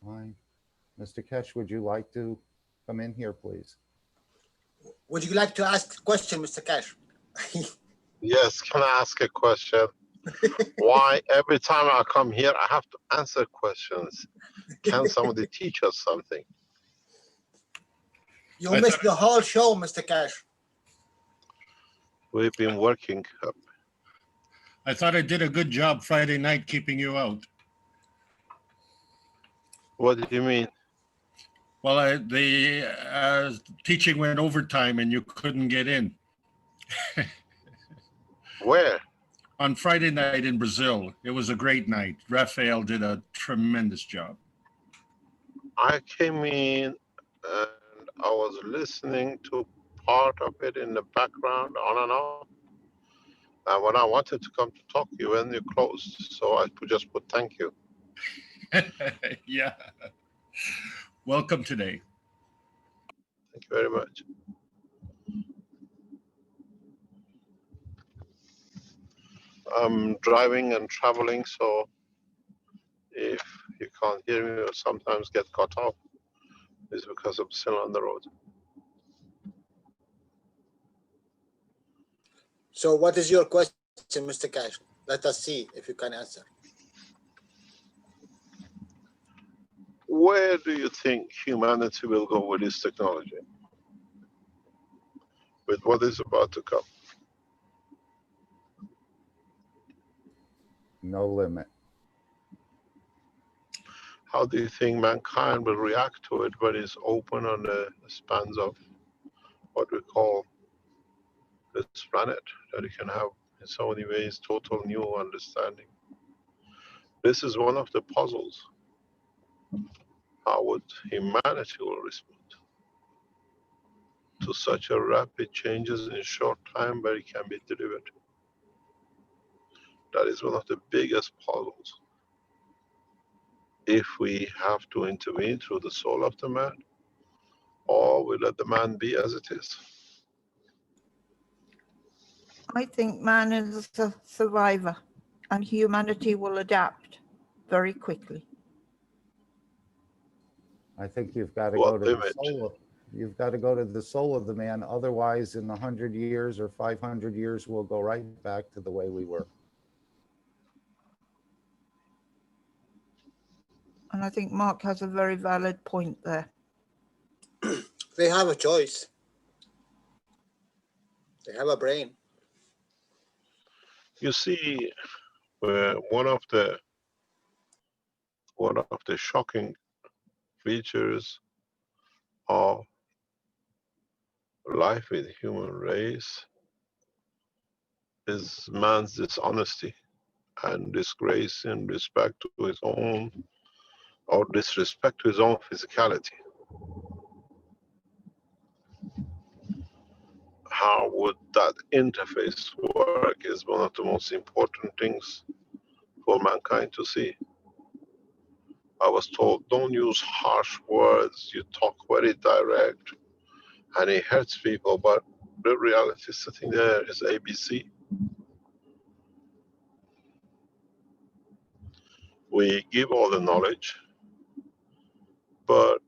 Fine. Mr. Keshe, would you like to come in here, please? Would you like to ask a question, Mr. Keshe? Yes, can I ask a question? Why every time I come here, I have to answer questions? Can somebody teach us something? You missed the whole show, Mr. Keshe. We've been working. I thought I did a good job Friday night keeping you out. What do you mean? Well, the teaching went overtime and you couldn't get in. Where? On Friday night in Brazil, it was a great night. Raphael did a tremendous job. I came in and I was listening to part of it in the background, on and off. And when I wanted to come to talk, you when you closed. So I just put thank you. Yeah. Welcome today. Thank you very much. I'm driving and traveling, so if you can't hear me or sometimes get cut off, it's because I'm still on the road. So what is your question, Mr. Keshe? Let us see if you can answer. Where do you think humanity will go with this technology? With what is about to come? No limit. How do you think mankind will react to it when it's open on the spans of what we call this planet, that it can have in so many ways total new understanding? This is one of the puzzles. How would humanity will respond to such a rapid changes in a short time where it can be delivered? That is one of the biggest puzzles. If we have to intervene through the soul of the man, or we let the man be as it is. I think man is a survivor and humanity will adapt very quickly. I think you've got to What go to the limit? soul. You've got to go to the soul of the man. Otherwise, in 100 years or 500 years, we'll go right back to the way we were. And I think Mark has a very valid point there. They have a choice. They have a brain. You see, one of the shocking features of life with human race is man's dishonesty and disgrace in respect to his own, or disrespect to his own physicality. How would that interface work is one of the most important things for mankind to see. I was told, don't use harsh words, you talk very direct, and it hurts people, but the reality sitting there is ABC. We give all the knowledge, but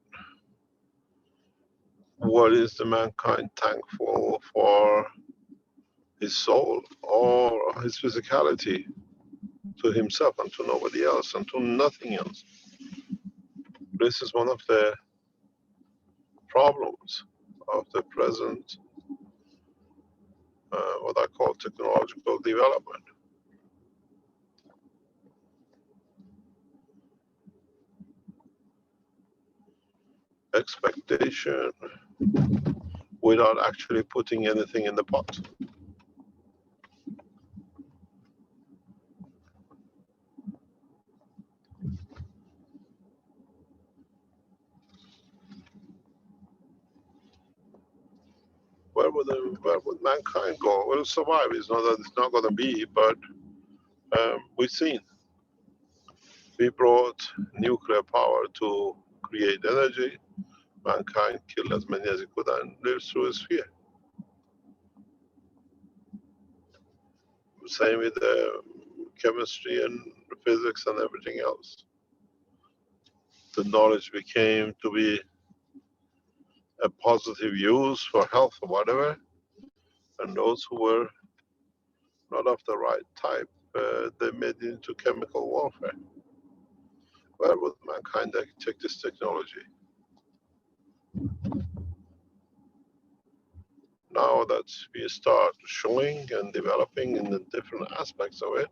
what is the mankind thankful for his soul or his physicality to himself and to nobody else and to nothing else? This is one of the problems of the present, what I call technological development. Expectation without actually putting anything in the pot. Where would mankind go? Well, survive. It's not that it's not going to be, but we've seen. We brought nuclear power to create energy. Mankind killed as many as he could and lived through his fear. Same with chemistry and physics and everything else. the knowledge became to be a positive use for health or whatever, and those who were not of the right type, they made it into chemical warfare. Where would mankind take this technology? Now that we start showing and developing in the different aspects of it,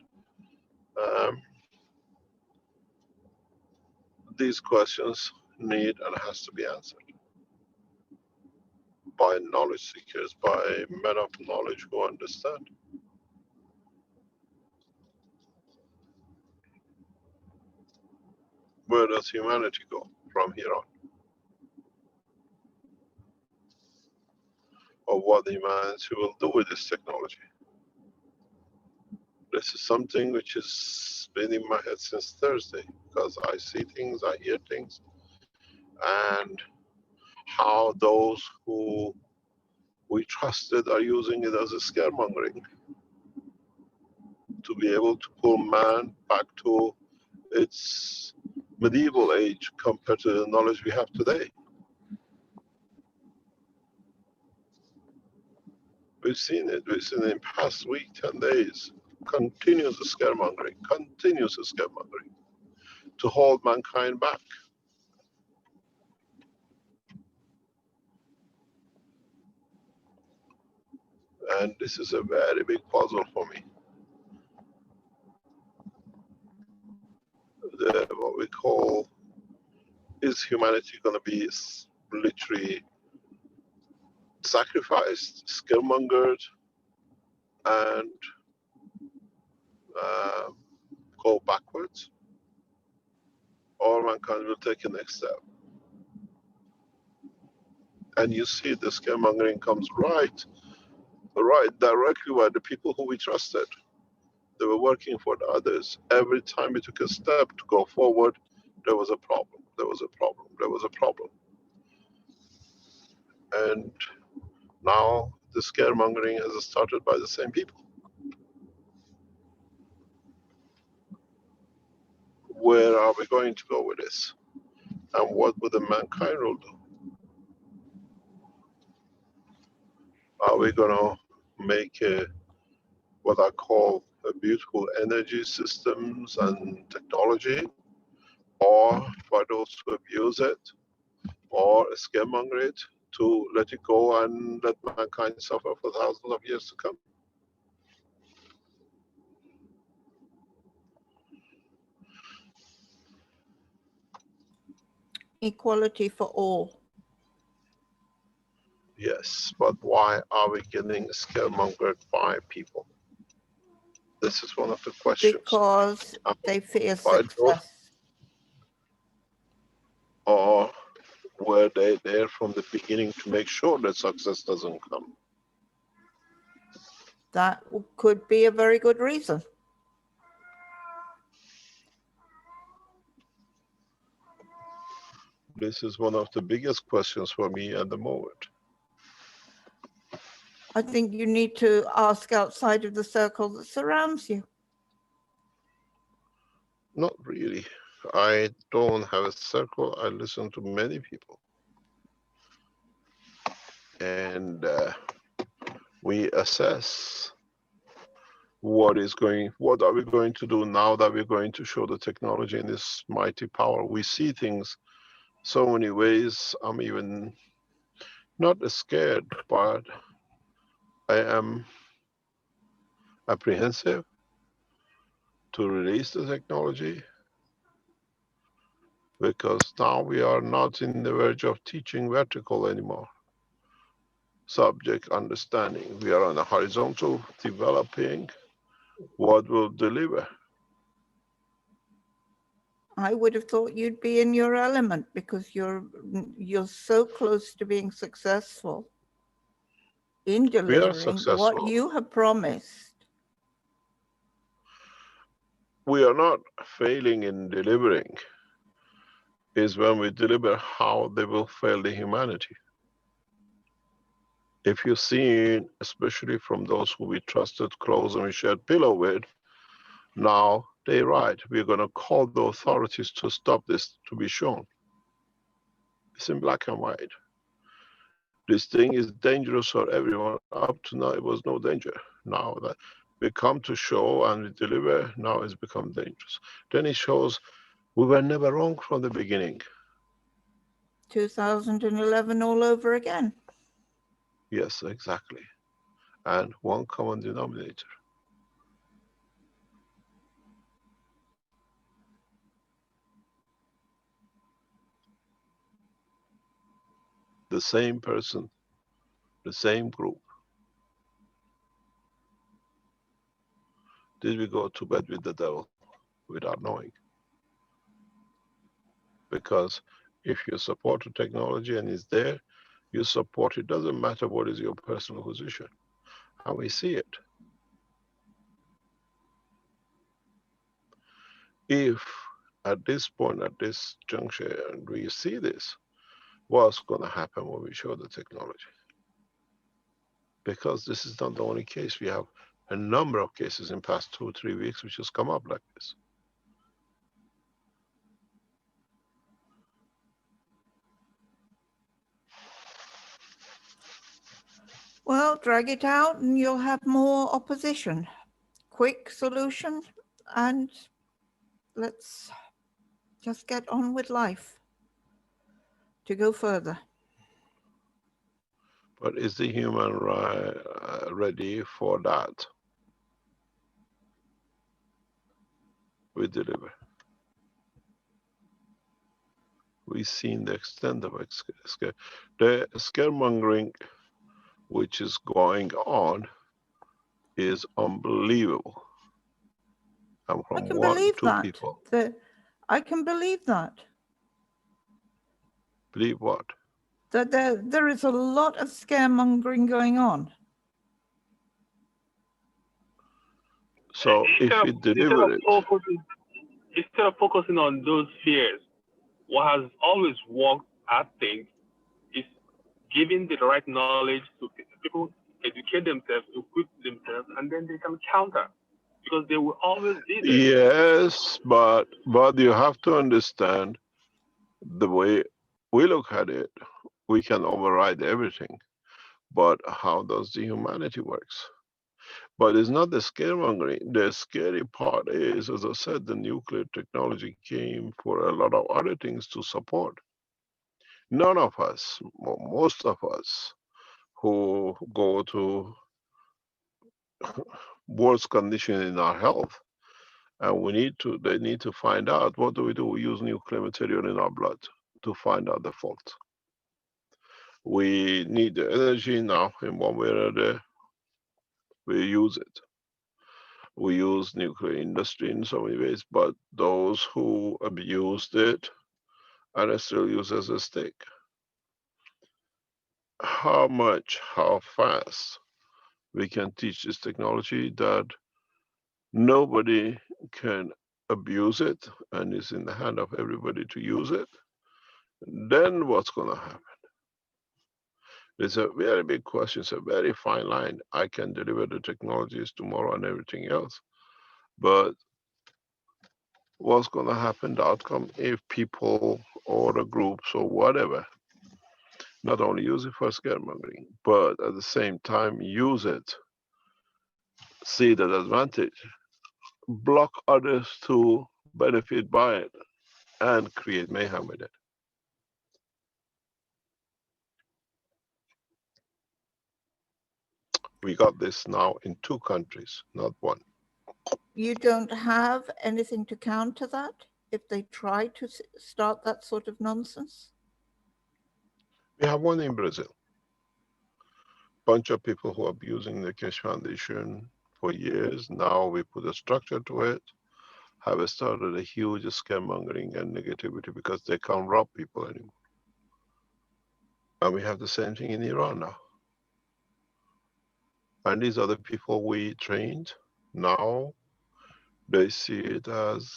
these questions need and has to be answered by knowledge seekers, by men of knowledge who understand. Where does humanity go from here on? Or what humanity will do with this technology? This is something which has been in my head since Thursday, because I see things, I hear things, and how those who we trusted are using it as a scaremongering to be able to pull man back to its medieval age compared to the knowledge we have today. We've seen it in past week, 10 days. Continuous scaremongering to hold mankind back. And this is a very big puzzle for me. What we call, is humanity going to be literally sacrificed, scaremongered, and go backwards? Or mankind will take a next step? And you see the scaremongering comes right directly by the people who we trusted. They were working for the others. Every time we took a step to go forward, there was a problem, there was a problem, there was a problem. And now the scaremongering has started by the same people. Where are we going to go with this? And what would the mankind will do? Are we going to make what I call a beautiful energy systems and technology, or for those who abuse it, or scaremonger it, to let it go and let mankind suffer for thousands of years to come? Equality for all. Yes, but why are we getting scaremongered by people? This is one of the questions. Because they fear By those, success. or were they there from the beginning to make sure that success doesn't come? That could be a very good reason. This is one of the biggest questions for me at the moment. I think you need to ask outside of the circle that surrounds you. Not really. I don't have a circle. I listen to many people. And we assess what are we going to do now that we're going to show the technology in this mighty power. We see things so many ways. I'm even not scared, but I am apprehensive to release the technology, because now we are not in the verge of teaching vertical anymore. Subject understanding. We are on a horizontal, developing what will deliver. I would have thought you'd be in your element because you're so close to being successful in delivering what you have promised. We are not failing in delivering. Is when we deliver how they will fail the humanity. If you've seen, especially from those who we trusted close and we shared pillow with, now they write, we're going to call the authorities to stop this to be shown. It's in black and white. This thing is dangerous for everyone. Up to now, it was no danger. Now that we come to show and we deliver, now it's become dangerous. Then it shows we were never wrong from the beginning. 2011 all over again. Yes, exactly. And one common denominator. The same person, the same group. Did we go to bed with the devil without knowing? Because if you support the technology and it's there, you support it. Doesn't matter what is your personal position, how we see it. If at this point, at this juncture, and we see this, what's going to happen when we show the technology? Because this is not the only case. We have a number of cases in past 2-3 weeks which has come up like this. Well, drag it out and you'll have more opposition. Quick solution, and let's just get on with life to go further. But is the human ready for that? We deliver. We've seen the extent of the scaremongering which is going on is unbelievable. I'm I from can 1, believe 2 that. people. I can believe that. Believe what? That there is a lot of scaremongering going on. So if we deliver it, Instead of focusing on those fears, what has always worked, I think, is giving the right knowledge to people, educate themselves, equip themselves, and then they can counter, because they will always be there. yes, but you have to understand the way we look at it. We can override everything, but how does the humanity works? But it's not the scaremongering. The scary part is, as I said, the nuclear technology came for a lot of other things to support. None of us, most of us, who go to worse condition in our health, and they need to find out, what do? We use nuclear material in our blood to find out the fault. We need the energy now in one way or another. We use it. We use nuclear industry in so many ways, but those who abused it and still use as a stake. How much, how fast we can teach this technology that nobody can abuse it and it's in the hand of everybody to use it, then what's going to happen? It's a very big question. It's a very fine line. I can deliver the technologies tomorrow and everything else, but what's going to happen, the outcome, if people or the groups or whatever not only use it for scaremongering, but at the same time use it, see the advantage, block others to benefit by it, and create mayhem with it. We got this now in 2 countries, not 1. You don't have anything to counter that if they try to start that sort of nonsense? We have one in Brazil. Bunch of people who are abusing the Keshe Foundation for years. Now we put a structure to it, have started a huge scaremongering and negativity because they can't rob people anymore. And we have the same thing in Iran now. And these are the people we trained. Now they see it as,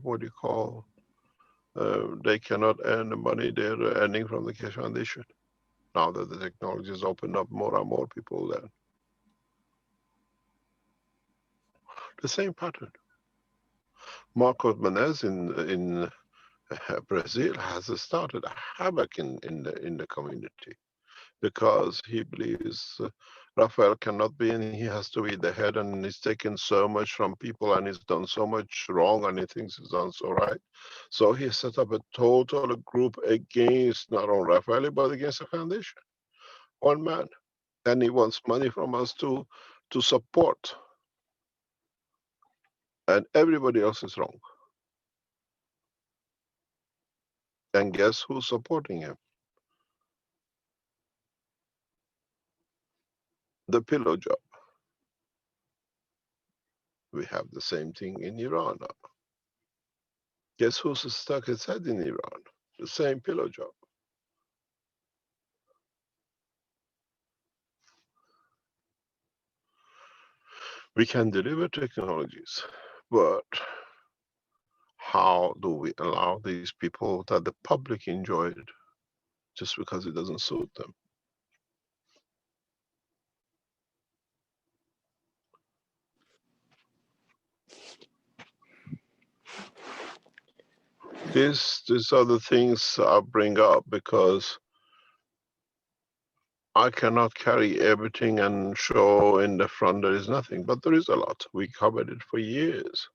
what do you call, they cannot earn the money they're earning from the Keshe Foundation. Now that the technology has opened up, more and more people learn. The same pattern. Marcos Menez in Brazil has started a havoc in the community because he believes Rafael cannot be, and he has to be the head, and he's taken so much from people, and he's done so much wrong, and he thinks he's done so right. So he set up a total group against not only Rafael but against the foundation. One man, and he wants money from us to support, and everybody else is wrong. And guess who's supporting him? The pillow job. We have the same thing in Iran now. Guess who's stuck his head in Iran? The same pillow job. We can deliver technologies, but how do we allow these people that the public enjoy it just because it doesn't suit them? These are the things I bring up because I cannot carry everything and show in the front there is nothing, but there is a lot. We covered it for years.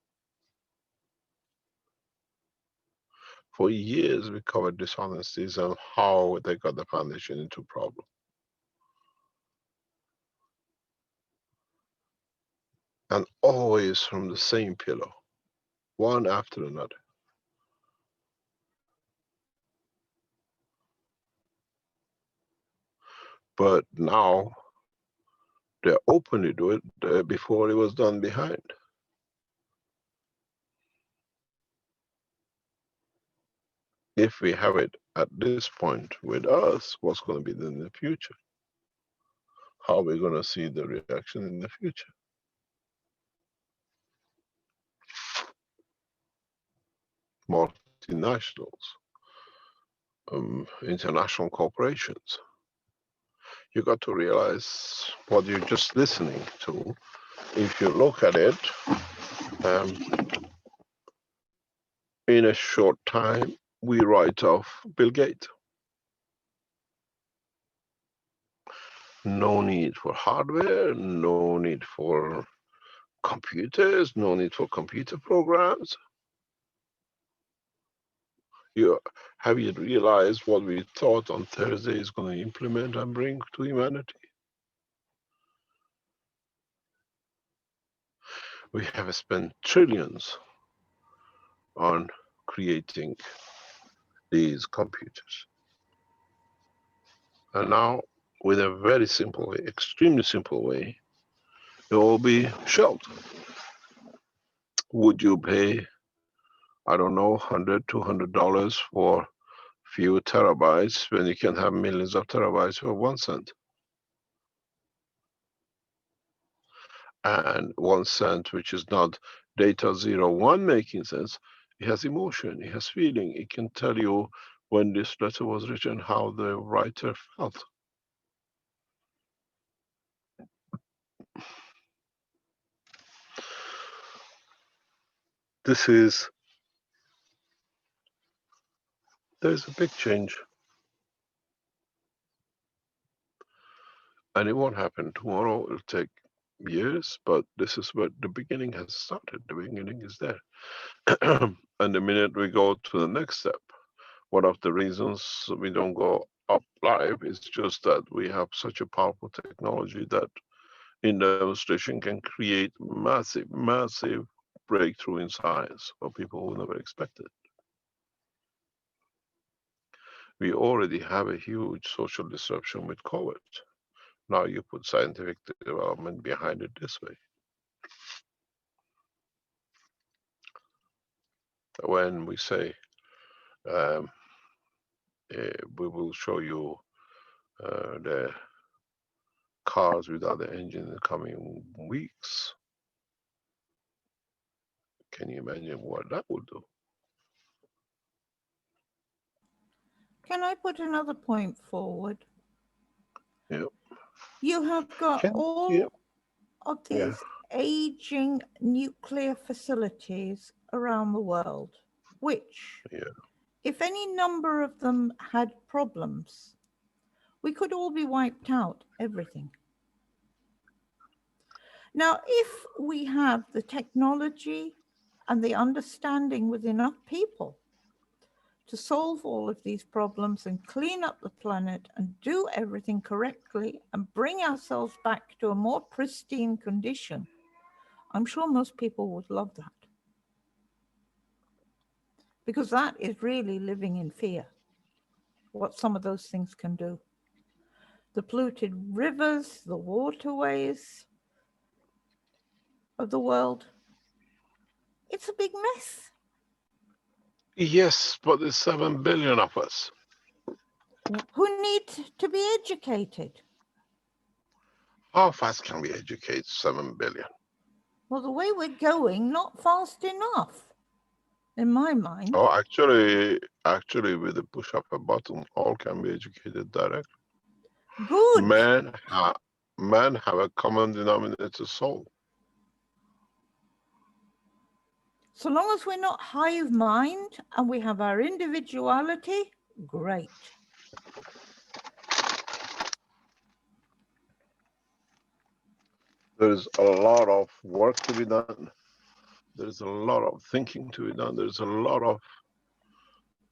For years we covered dishonesties and how they got the foundation into problem. And always from the same pillow, one after another. But now they openly do it before it was done behind. If we have it at this point with us, what's going to be in the future? How are we going to see the reaction in the future? Multinationals, international corporations. You got to realize what you're just listening to. If you look at it, in a short time, we write off Bill Gates. No need for hardware, no need for computers, no need for computer programs. Have you realized what we thought on Thursday is going to implement and bring to humanity? We have spent trillions on creating these computers. And now, with a very simple way, extremely simple way, it will be shelved. Would you pay, I don't know, $100, $200 for few terabytes when you can have millions of terabytes for 1 cent? And 1 cent, which is not data 01 making sense, it has emotion, it has feeling. It can tell you when this letter was written, how the writer felt. There's a big change. And it won't happen tomorrow, it'll take years, but this is where the beginning has started. The beginning is there. And the minute we go to the next step, one of the reasons we don't go up live is just that we have such a powerful technology that in demonstration can create massive, massive breakthrough in science for people who never expected. We already have a huge social disruption with COVID. Now you put scientific development behind it this way. When we say we will show you the cars without the engine in the coming weeks, can you imagine what that would do? Can I put another point forward? Yeah. You have got all of Yeah. these aging nuclear facilities around the world, which Yeah. if any number of them had problems, we could all be wiped out, everything. Now, if we have the technology and the understanding with enough people to solve all of these problems and clean up the planet and do everything correctly and bring ourselves back to a more pristine condition, I'm sure most people would love that. Because that is really living in fear, what some of those things can do. The polluted rivers, the waterways of the world, it's a big mess. Yes, but there's 7 billion of us. Who need to be educated? How fast can we educate 7 billion? Well, the way we're going, not fast enough, in my mind. Oh, actually, with the push of a button, all can be educated directly. Good. Men have a common denominator soul. So long as we're not hive mind and we have our individuality, great. There's a lot of work to be done. There's a lot of thinking to be done. There's a lot of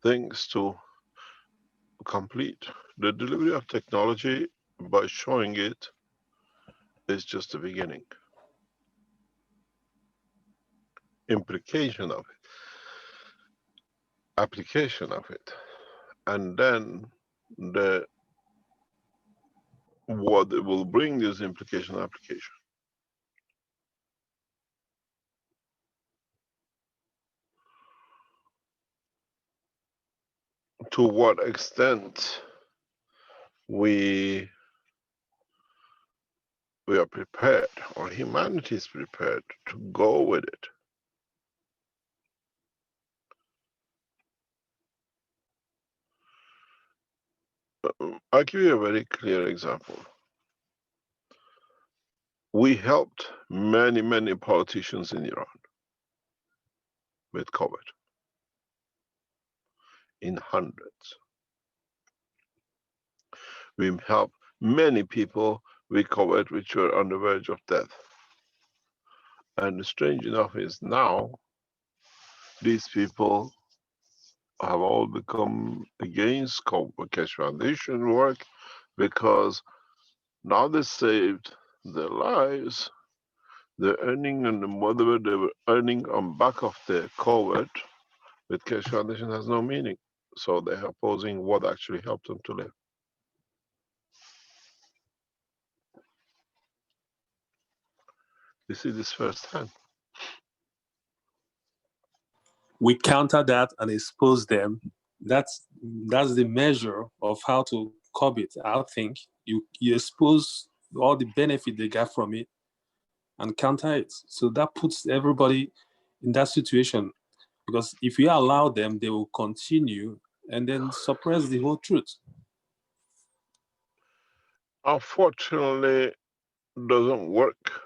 things to complete. The delivery of technology, by showing it, is just the beginning. Implication of it, application of it, and then what it will bring this implication application. To what extent we are prepared, or humanity is prepared to go with it. I'll give you a very clear example. We helped many politicians in Iran with COVID, in hundreds. We helped many people with COVID which were on the verge of death. And strange enough is now, these people have all become against Keshe Foundation work, because now they saved their lives. They're earning, and whatever they were earning on back of the COVID with Keshe Foundation has no meaning. So they're opposing what actually helped them to live. You see this firsthand. We counter that and expose them. That's the measure of how to curb it. I think you expose all the benefit they got from it and counter it. So that puts everybody in that situation, because if you allow them, they will continue and then suppress the whole truth. Unfortunately, it doesn't work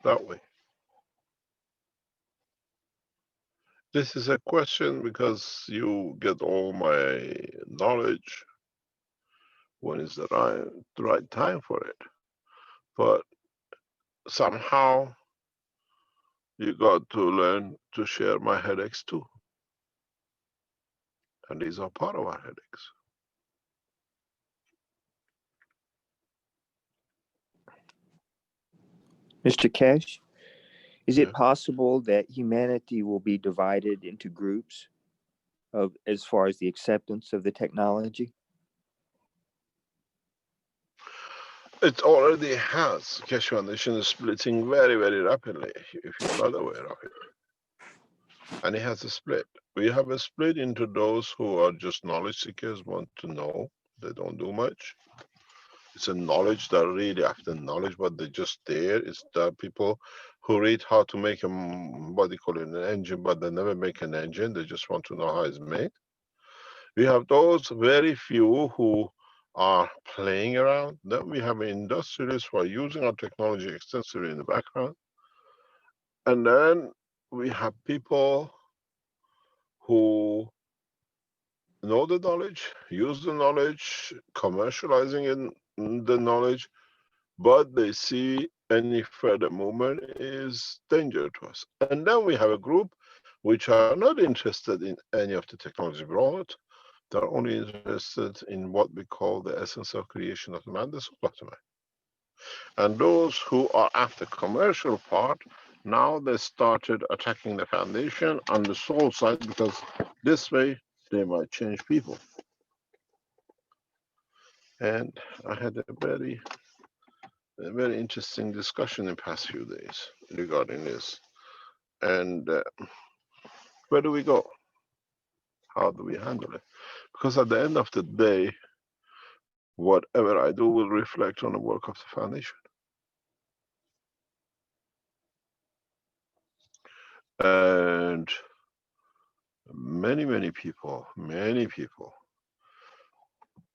that way. This is a question because you get all my knowledge when is the right time for it. But somehow you got to learn to share my headaches too. And these are part of our headaches. Mr. Keshe, is it Yeah. possible that humanity will be divided into groups as far as the acceptance of the technology? It already has. Keshe Foundation is splitting very rapidly, if you're not aware of it. And it has a split. We have a split into those who are just knowledge seekers, want to know, they don't do much. It's a knowledge that really after knowledge, but they're just there. It's the people who read how to make what they call it, an engine, but they never make an engine. They just want to know how it's made. We have those very few who are playing around. Then we have industrialists who are using our technology extensively in the background. And then we have people who know the knowledge, use the knowledge, commercializing the knowledge, but they see any further movement is danger to us. And then we have a group which are not interested in any of the technology brought. They're only interested in what we call the essence of creation of the man, the soul of the man. And those who are after commercial part, now they started attacking the foundation on the soul side, because this way they might change people. And I had a very interesting discussion in the past few days regarding this. And where do we go? How do we handle it? Because at the end of the day, whatever I do will reflect on the work of the foundation. And many people,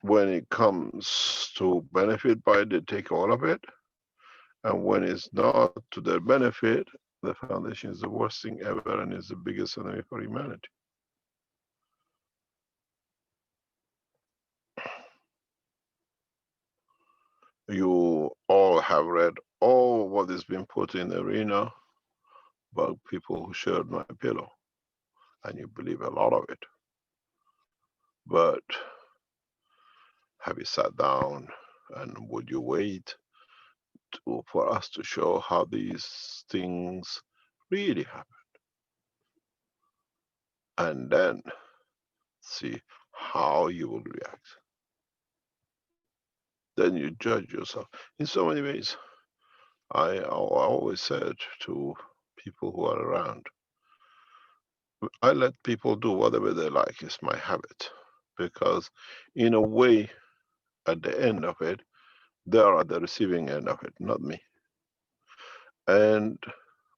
when it comes to benefit by it, they take all of it. And when it's not to their benefit, the foundation is the worst thing ever and is the biggest enemy for humanity. You all have read all what has been put in the arena about people who shared my pillow, and you believe a lot of it. But have you sat down and would you wait for us to show how these things really happen? And then see how you will react. Then you judge yourself. In so many ways, I always said to people who are around, I let people do whatever they like. It's my habit. Because in a way, at the end of it, they are at the receiving end of it, not me. And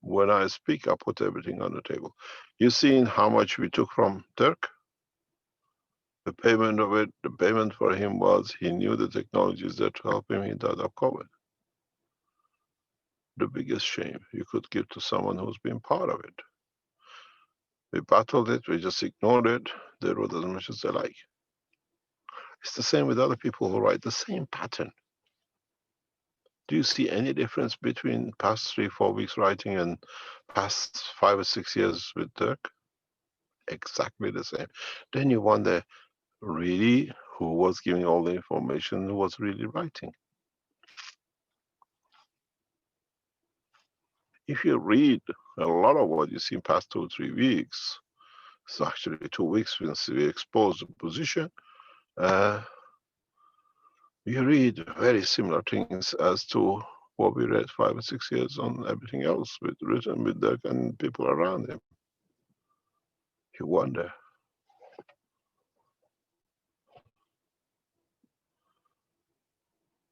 when I speak, I put everything on the table. You've seen how much we took from Turk? The payment of it, the payment for him was, he knew the technologies that to help him, he died of COVID. The biggest shame you could give to someone who's been part of it. We battled it, we just ignored it, they wrote as much as they like. It's the same with other people who write the same pattern. Do you see any difference between past 3-4 weeks writing and past 5 or 6 years with Dirk? Exactly the same. Then you wonder, really, who was giving all the information, who was really writing? If you read a lot of what you see in past 2 or 3 weeks, it's actually 2 weeks since we exposed the position, you read very similar things as to what we read 5 or 6 years on everything else with written with Dirk and people around him. You wonder.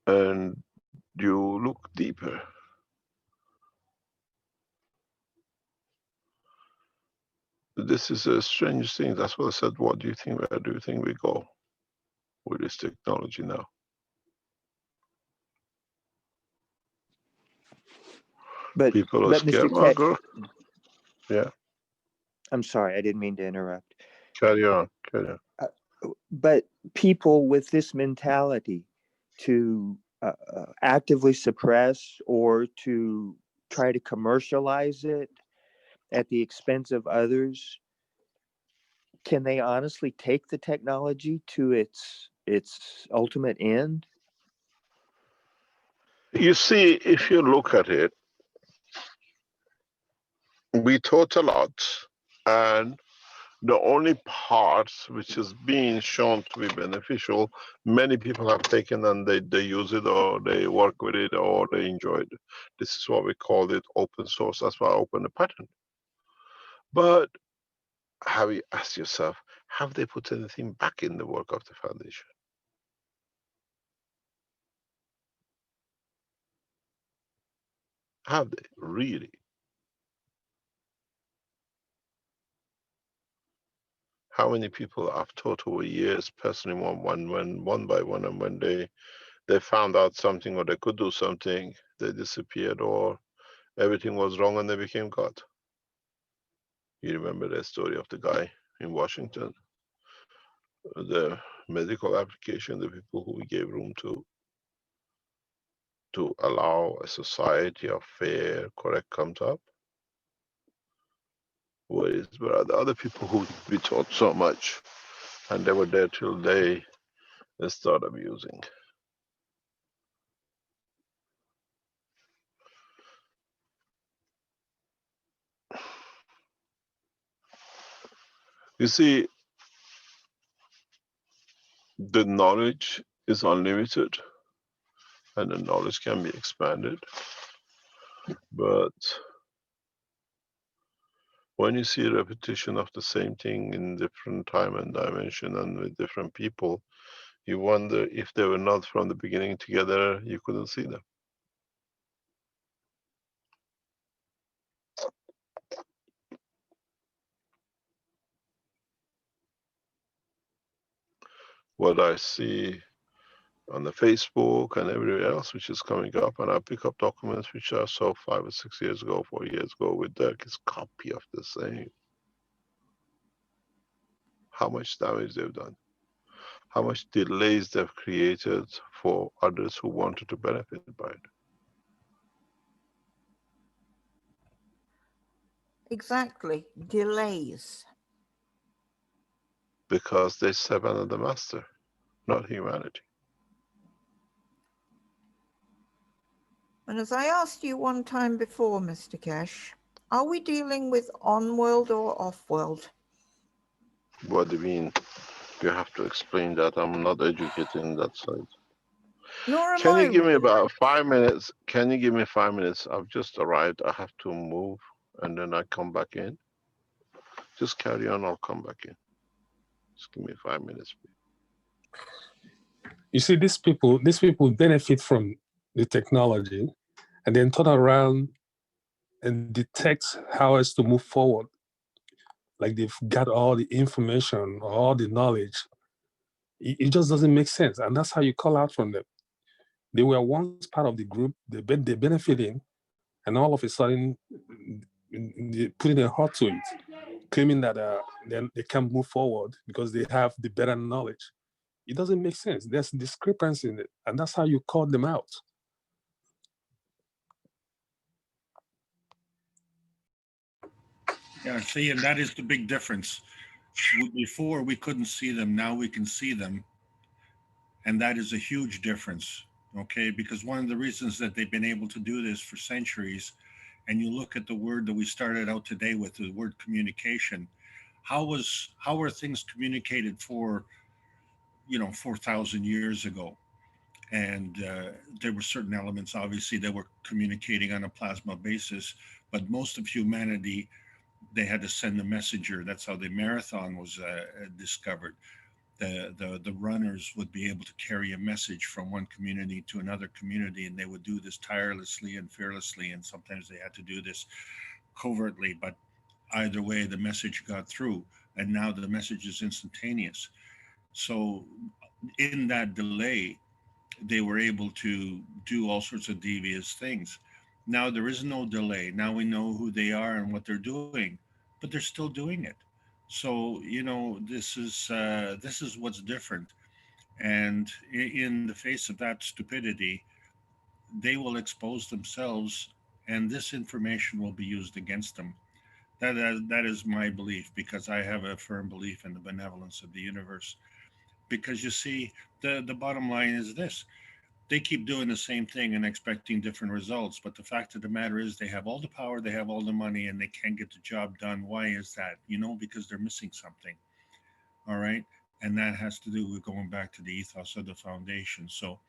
And you look deeper. This is a strange thing. That's what I said. What do you think? Where do you think we go with this technology now? But People are but scared. Mr. Well, Keshe, yeah. I'm sorry, I didn't mean to interrupt. Carry on. Carry on. But people with this mentality to actively suppress or to try to commercialize it at the expense of others, can they honestly take the technology to its ultimate end? You see, if you look at it, we taught a lot, and the only part which is being shown to be beneficial, many people have taken and they use it or they work with it or they enjoy it. This is what we call it open source. That's why I opened the patent. But have you asked yourself, have they put anything back in the work of the foundation? Have they really? How many people I've taught over years, personally, one by one, and when they found out something or they could do something, they disappeared or everything was wrong and they became God. You remember the story of the guy in Washington. The medical application, the people who we gave room to allow a society of fair, correct comes up. Whereas there are the other people who we taught so much, and they were there till they start abusing. You see, the knowledge is unlimited and the knowledge can be expanded. But when you see a repetition of the same thing in different time and dimension and with different people, you wonder if they were not from the beginning together, you couldn't see them. What I see on the Facebook and everywhere else which is coming up, and I pick up documents which I saw 5 or 6 years ago, 4 years ago with Dirk, is copy of the same. How much damage they've done, how much delays they've created for others who wanted to benefit by it. Exactly. Delays. Because they serve another master, not humanity. And as I asked you one time before, Mr. Keshe, are we dealing with on-world or off-world? What do you mean? You have to explain that. I'm not educated in that side. Nor am Can you I. give me about 5 minutes? Can you give me 5 minutes? I've just arrived. I have to move and then I come back in. Just carry on. I'll come back in. Just give me 5 minutes, please. You see, these people benefit from the technology and then turn around and detect how else to move forward. Like they've got all the information, all the knowledge. It just doesn't make sense. And that's how you call out from them. They were once part of the group, they benefiting, and all of a sudden, they putting a heart to it, claiming that they can't move forward because they have the better knowledge. It doesn't make sense. There's discrepancy in it, and that's how you call them out. Yeah, see, and that is the big difference. Before we couldn't see them, now we can see them. And that is a huge difference, okay? Because one of the reasons that they've been able to do this for centuries, and you look at the word that we started out today with, the word communication, how were things communicated for, 4,000 years ago? And there were certain elements, obviously, that were communicating on a plasma basis, but most of humanity, they had to send a messenger. That's how the marathon was discovered. The runners would be able to carry a message from one community to another community, and they would do this tirelessly and fearlessly, and sometimes they had to do this covertly, but either way the message got through, and now the message is instantaneous. So in that delay, they were able to do all sorts of devious things. Now there is no delay. Now we know who they are and what they're doing, but they're still doing it. So this is what's different. And in the face of that stupidity, they will expose themselves, and this information will be used against them. That is my belief, because I have a firm belief in the benevolence of the universe. Because you see, the bottom line is this: they keep doing the same thing and expecting different results. But the fact of the matter is, they have all the power, they have all the money, and they can't get the job done. Why is that? Because they're missing something. All right. And that has to do with going back to the ethos of the foundation. So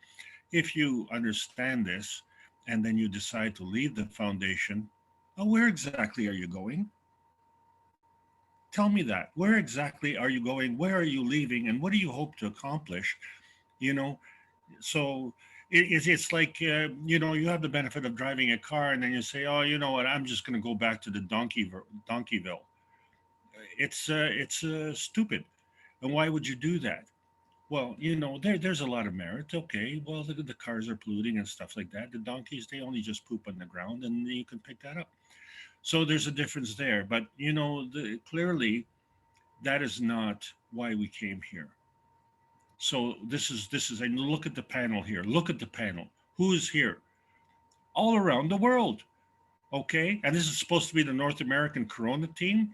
if you understand this and then you decide to leave the foundation, where exactly are you going? Tell me that. Where exactly are you going? Where are you leaving? And what do you hope to accomplish? You know, so it's like you have the benefit of driving a car, and then you say, oh, you know what, I'm just going to go back to the Donkeyville. It's stupid. And why would you do that? Well, there's a lot of merit. Okay, well, the cars are polluting and stuff like that. The donkeys, they only just poop on the ground, and you can pick that up. So there's a difference there. But clearly That is not why we came here. So this is, and look at the panel here. Look at the panel. Who is here? All around the world. Okay. And this is supposed to be the North American Corona team.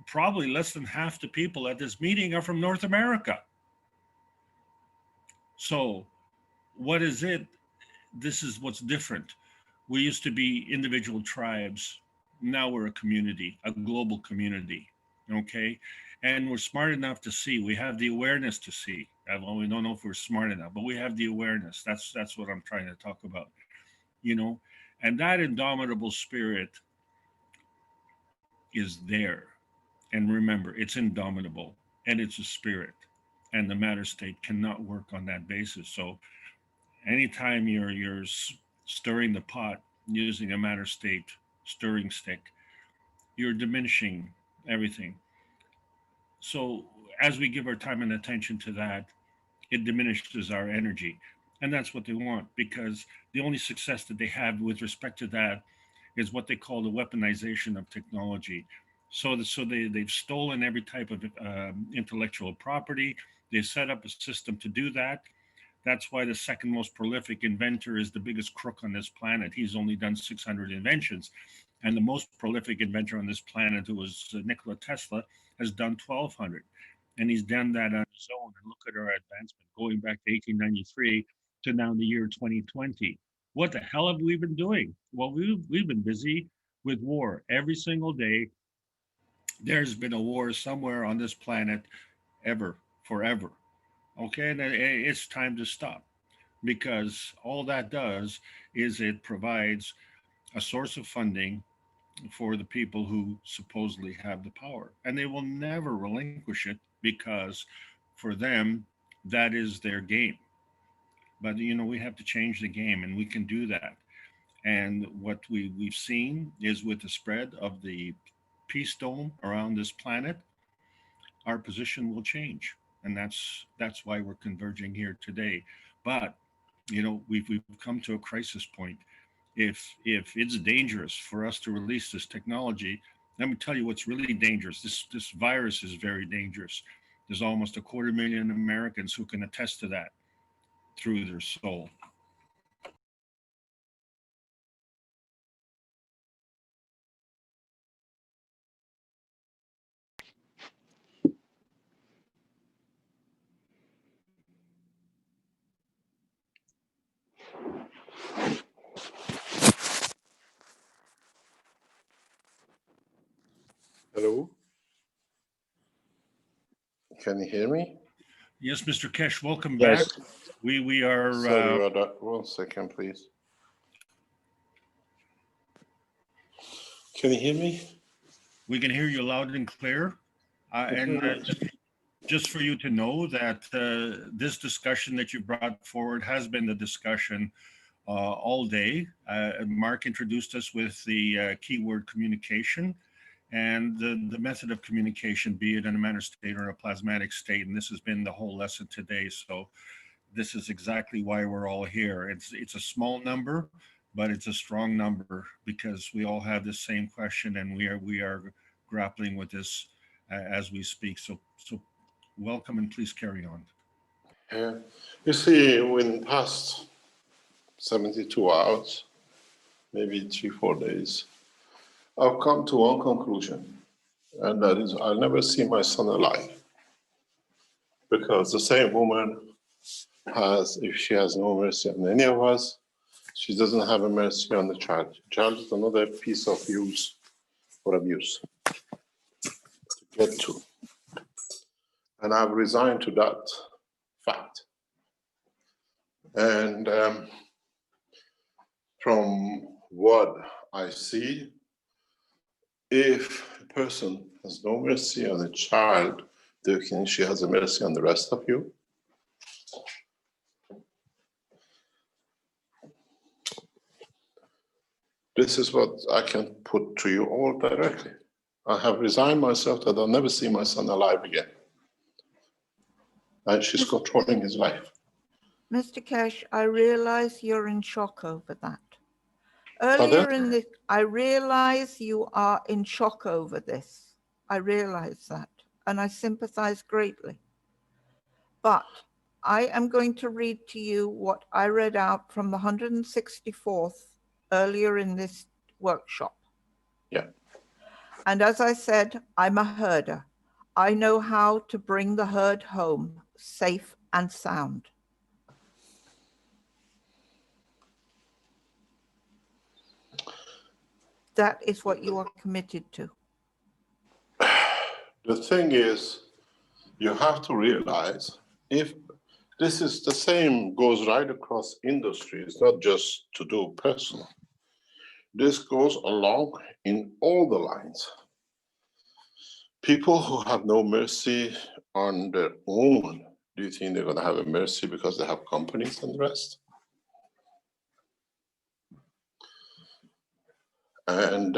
Probably less than half the people at this meeting are from North America. So what is it? This is what's different. We used to be individual tribes. Now we're a community, a global community. Okay. And we're smart enough to see. We have the awareness to see. Well, we don't know if we're smart enough, but we have the awareness. That's what I'm trying to talk about. You know, and that indomitable spirit is there. And remember, it's indomitable and it's a spirit. And the matter state cannot work on that basis. So anytime you're stirring the pot using a matter state stirring stick, you're diminishing everything. So as we give our time and attention to that, it diminishes our energy. And that's what they want, because the only success that they have with respect to that is what they call the weaponization of technology. They've stolen every type of intellectual property. They set up a system to do that. That's why the second most prolific inventor is the biggest crook on this planet. He's only done 600 inventions. And the most prolific inventor on this planet, who was Nikola Tesla, has done 1,200. And he's done that on his own. And look at our advancement going back to 1893 to now the year 2020. What the hell have we been doing? Well, we've been busy with war every single day. There's been a war somewhere on this planet ever, forever. Okay, and it's time to stop, because all that does is it provides a source of funding for the people who supposedly have the power, and they will never relinquish it, because for them that is their game. But we have to change the game, and we can do that. And what we've seen is, with the spread of the peace dome around this planet, our position will change. And that's why we're converging here today. But we've come to a crisis point. If it's dangerous for us to release this technology, let me tell you what's really dangerous. This virus is very dangerous. There's almost 250,000 Americans who can attest to that through their soul. Hello? Can you hear me? Yes, Mr. Keshe, welcome Yes. back. We are Sorry about that. 1 second, please. Can you hear me? we can hear you loud and clear. And just for you to know that this discussion that you brought forward has been the discussion all day. Mark introduced us with the keyword communication, and the method of communication, be it in a matter state or a plasmatic state. And this has been the whole lesson today. So this is exactly why we're all here. It's a small number, but it's a strong number, because we all have the same question, and we are grappling with this as we speak. So welcome, and please carry on. Yeah. You see, in past 72 hours, maybe 3-4 days, I've come to one conclusion, and that is I'll never see my son alive. Because the same woman has, if she has no mercy on any of us, she doesn't have a mercy on the child. The child is another piece of use or abuse to get to. And I've resigned to that fact. And from what I see, if a person has no mercy on a child, do you think she has a mercy on the rest of you? This is what I can put to you all directly. I have resigned myself that I'll never see my son alive again. And she's controlling his life. Mr. Keshe, I realize you're in shock over that. I realize you are in shock over this. I realize that. and I sympathize greatly. But I am going to read to you what I read out from the 164th earlier in this workshop. Yeah. And as I said, I'm a herder. I know how to bring the herd home safe and sound. That is what you are committed to. The thing is, you have to realize if this is the same goes right across industries, not just to do personal. This goes along in all the lines. People who have no mercy on their own, do you think they're going to have a mercy because they have companies and the rest? And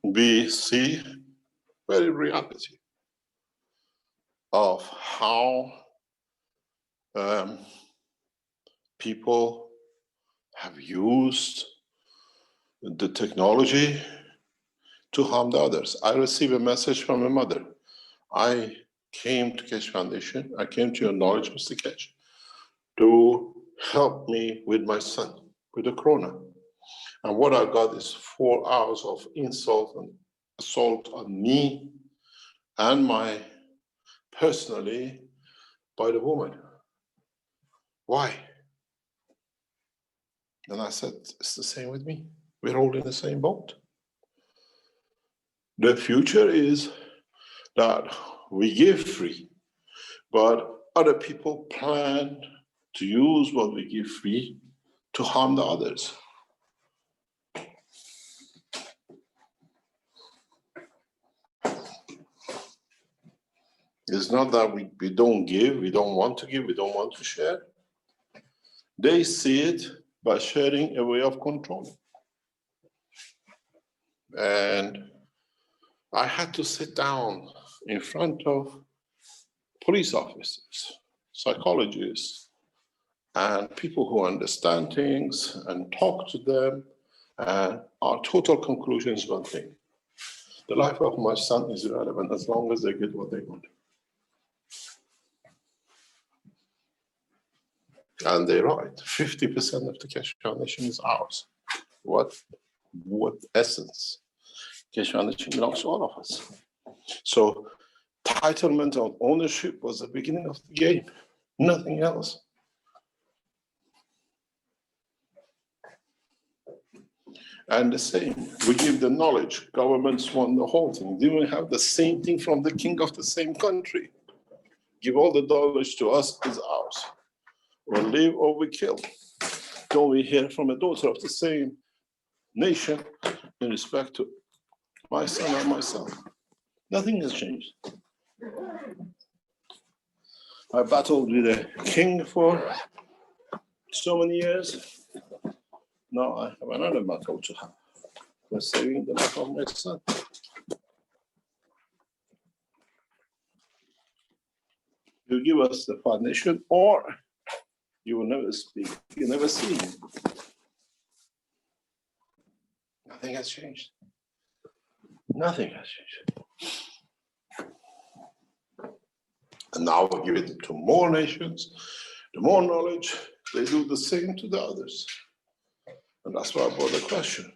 we see very reality of how people have used the technology to harm the others. I received a message from a mother. I came to Keshe Foundation, I came to your knowledge, Mr. Keshe, to help me with my son, with the corona. And what I got is 4 hours of insult and assault on me and my personally by the woman. Why? And I said, it's the same with me. We're all in the same boat. The future is that we give free, but other people plan to use what we give free to harm the others. It's not that we don't give, we don't want to give, we don't want to share. They see it by sharing a way of control. And I had to sit down in front of police officers, psychologists, and people who understand things and talk to them. And our total conclusion is one thing. The life of my son is irrelevant as long as they get what they want. And they're right. 50% of the Keshe Foundation is ours. What essence? Keshe Foundation belongs to all of us. So entitlement of ownership was the beginning of the game, nothing else. And the same, we give the knowledge. Governments want the whole thing. They will have the same thing from the king of the same country. Give all the knowledge to us, is ours. Or live or we kill. Don't we hear from a daughter of the same nation in respect to my son or myself? Nothing has changed. I battled with a king for so many years. Now I have another battle to have for saving the life of my son. You give us the foundation, or you will never speak. You never see him. Nothing has changed. Nothing has changed. And now we give it to more nations, the more knowledge, they do the same to the others. And that's why I brought the question.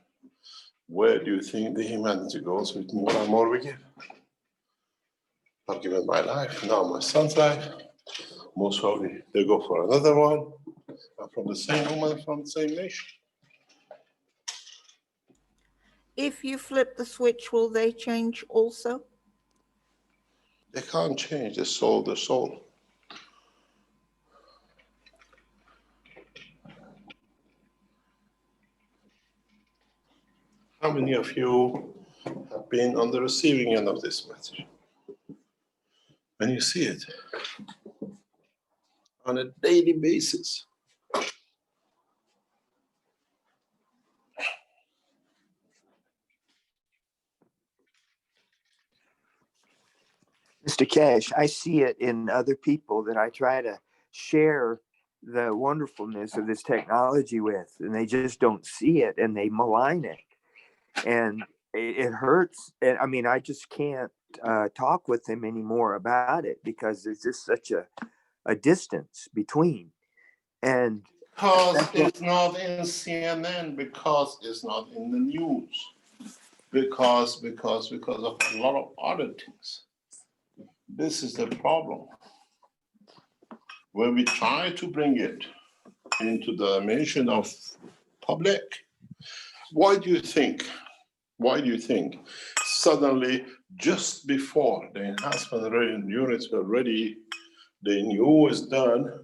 Where do you think the humanity goes with more and more we give? I've given my life, now my son's life. Most probably they go for another one. I'm from the same woman, from the same nation. If you flip the switch, will they change also? They can't change the soul. How many of you have been on the receiving end of this message? When you see it on a daily basis, Mr. Keshe, I see it in other people that I try to share the wonderfulness of this technology with, and they just don't see it and they malign it. And it hurts. And I mean, I just can't talk with him anymore about it because there's just such a distance between. And Because it's not in CNN, because it's not in the news, because of a lot of other things. This is the problem. When we try to bring it into the dimension of public, why do you think suddenly, just before the enhancement units were ready, they knew it was done,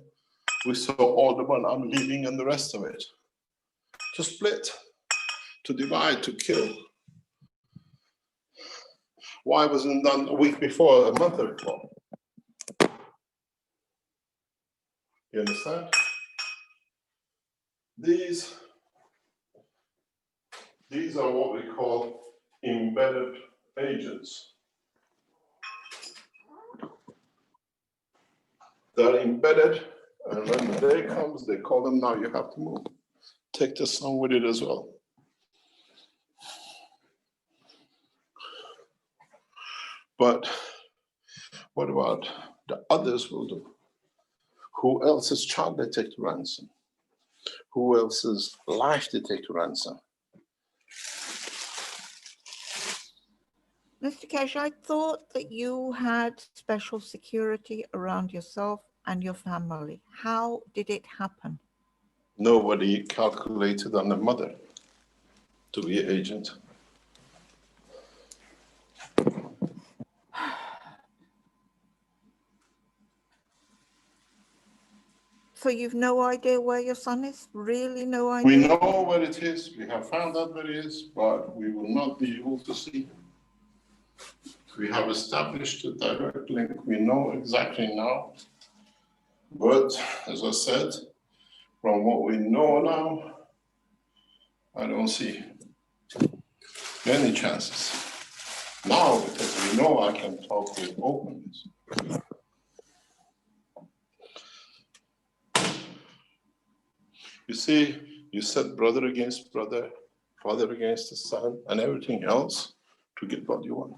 we saw all the one I'm leaving and the rest of it to split, to divide, to kill. Why wasn't it done a week before, a month before? You understand? These are what we call embedded agents. They're embedded, and when the day comes, they call them, now you have to move. Take the sun with it as well. But what about the others will do? Who else's child they take to ransom? Who else's life they take to ransom? Mr. Keshe, I thought that you had special security around yourself and your family. How did it happen? Nobody calculated on the mother to be an agent. So you've no idea where your son is? Really no idea? We know where it is, we have found out where it is, but we will not be able to see him. We have established a direct link, we know exactly now. But as I said, from what we know now, I don't see any chances. Now, because we know I can talk with openness. You see, you set brother against brother, father against the son, and everything else to get what you want.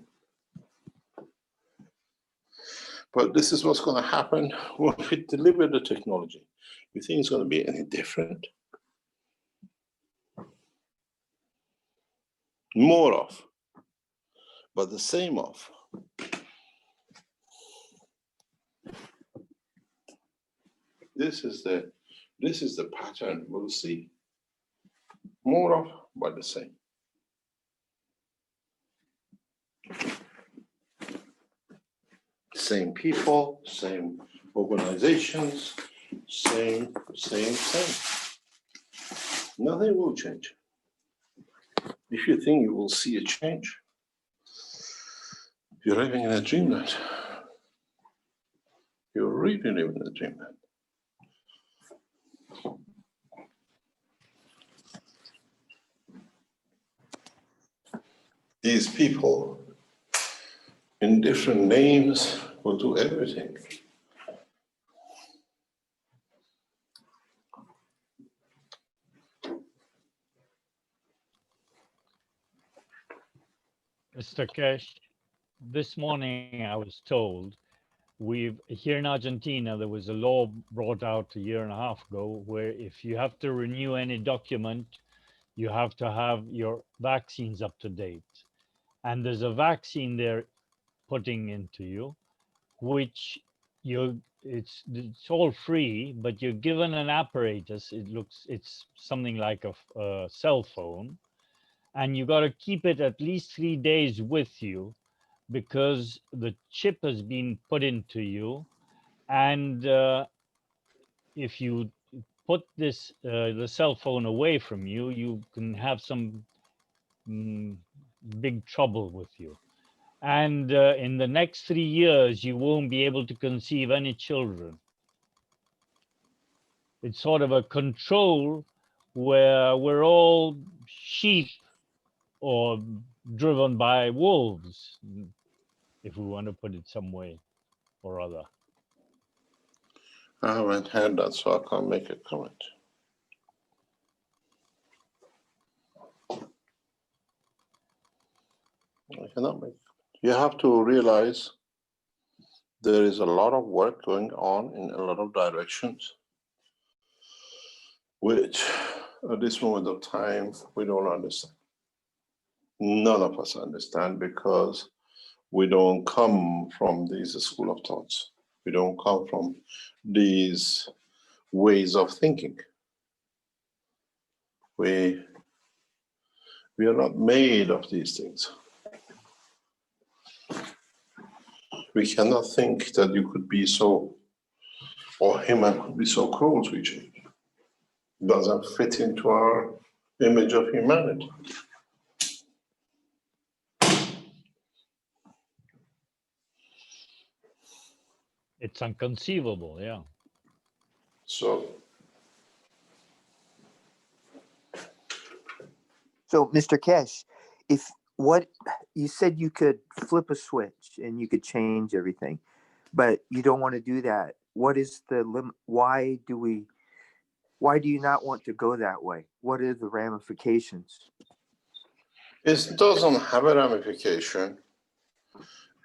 But this is what's going to happen when we deliver the technology. You think it's going to be any different? More of, but the same of. This is the pattern we'll see. More of, but the same. Same people, same organizations, same. Nothing will change. If you think you will see a change, you're living in a dreamland. You're really living in a dreamland. These people in different names will do everything. Mr. Keshe, this morning I was told here in Argentina, there was a law brought out a year and a half ago where if you have to renew any document, you have to have your vaccines up to date. And there's a vaccine they're putting into you, which it's all free, but you're given an apparatus. It's something like a cell phone, and you got to keep it at least 3 days with you because the chip has been put into you. And if you put the cell phone away from you, you can have some big trouble with you. And in the next 3 years, you won't be able to conceive any children. It's sort of a control where we're all sheep or driven by wolves, if we want to put it some way or other. I haven't heard that, so I can't make a comment. I cannot make a comment. You have to realize there is a lot of work going on in a lot of directions, which at this moment of time, we don't understand. None of us understand because we don't come from these school of thoughts. We don't come from these ways of thinking. We are not made of these things. We cannot think that you could be so, or human could be so cruel to each other. It doesn't fit into our image of humanity. It's inconceivable, yeah. So Mr. Keshe, if what you said you could flip a switch and you could change everything, but you don't want to do that. What is the limit? Why do you not want to go that way? What are the ramifications? it doesn't have a ramification.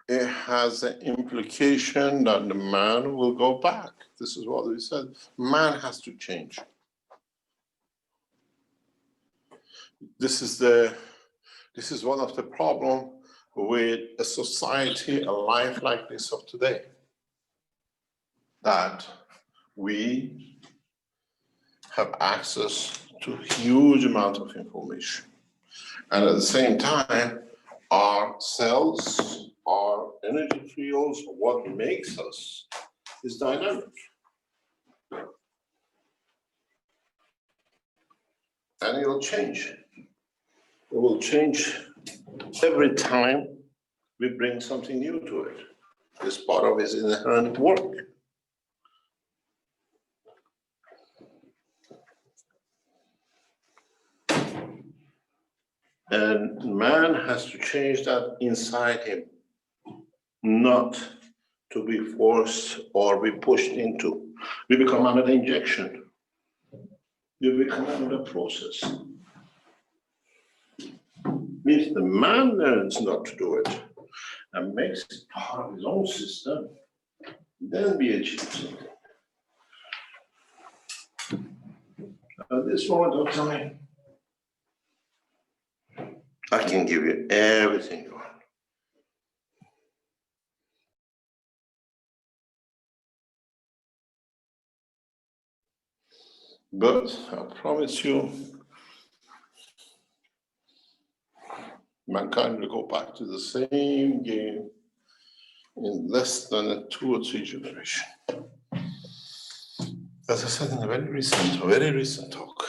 It has the implication that the man will go back. This is what we said. Man has to change. This is one of the problems with a society, a life like this of today, that we have access to huge amount of information. And at the same time, our cells, our energy fields, what makes us is dynamic. And it'll change. It will change every time we bring something new to it. It's part of its inherent work. And man has to change that inside him, not to be forced or be pushed into. We become another injection. You become another process. If the man learns not to do it and makes it part of his own system, then we achieve something. At this moment of time, I can give you everything you want. But I promise you, mankind will go back to the same game in less than a 2 or 3 generations. As I said in a very recent talk,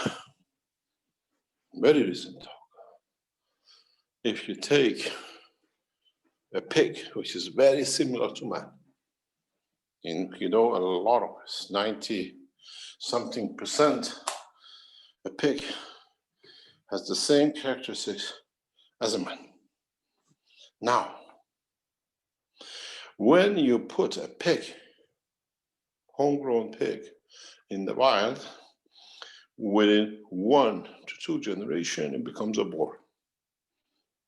if you take a pig, which is very similar to man, in a lot of us, 90-something%, a pig has the same characteristics as a man. Now, when you put a pig, homegrown pig, in the wild, within 1 to 2 generations, it becomes a boar.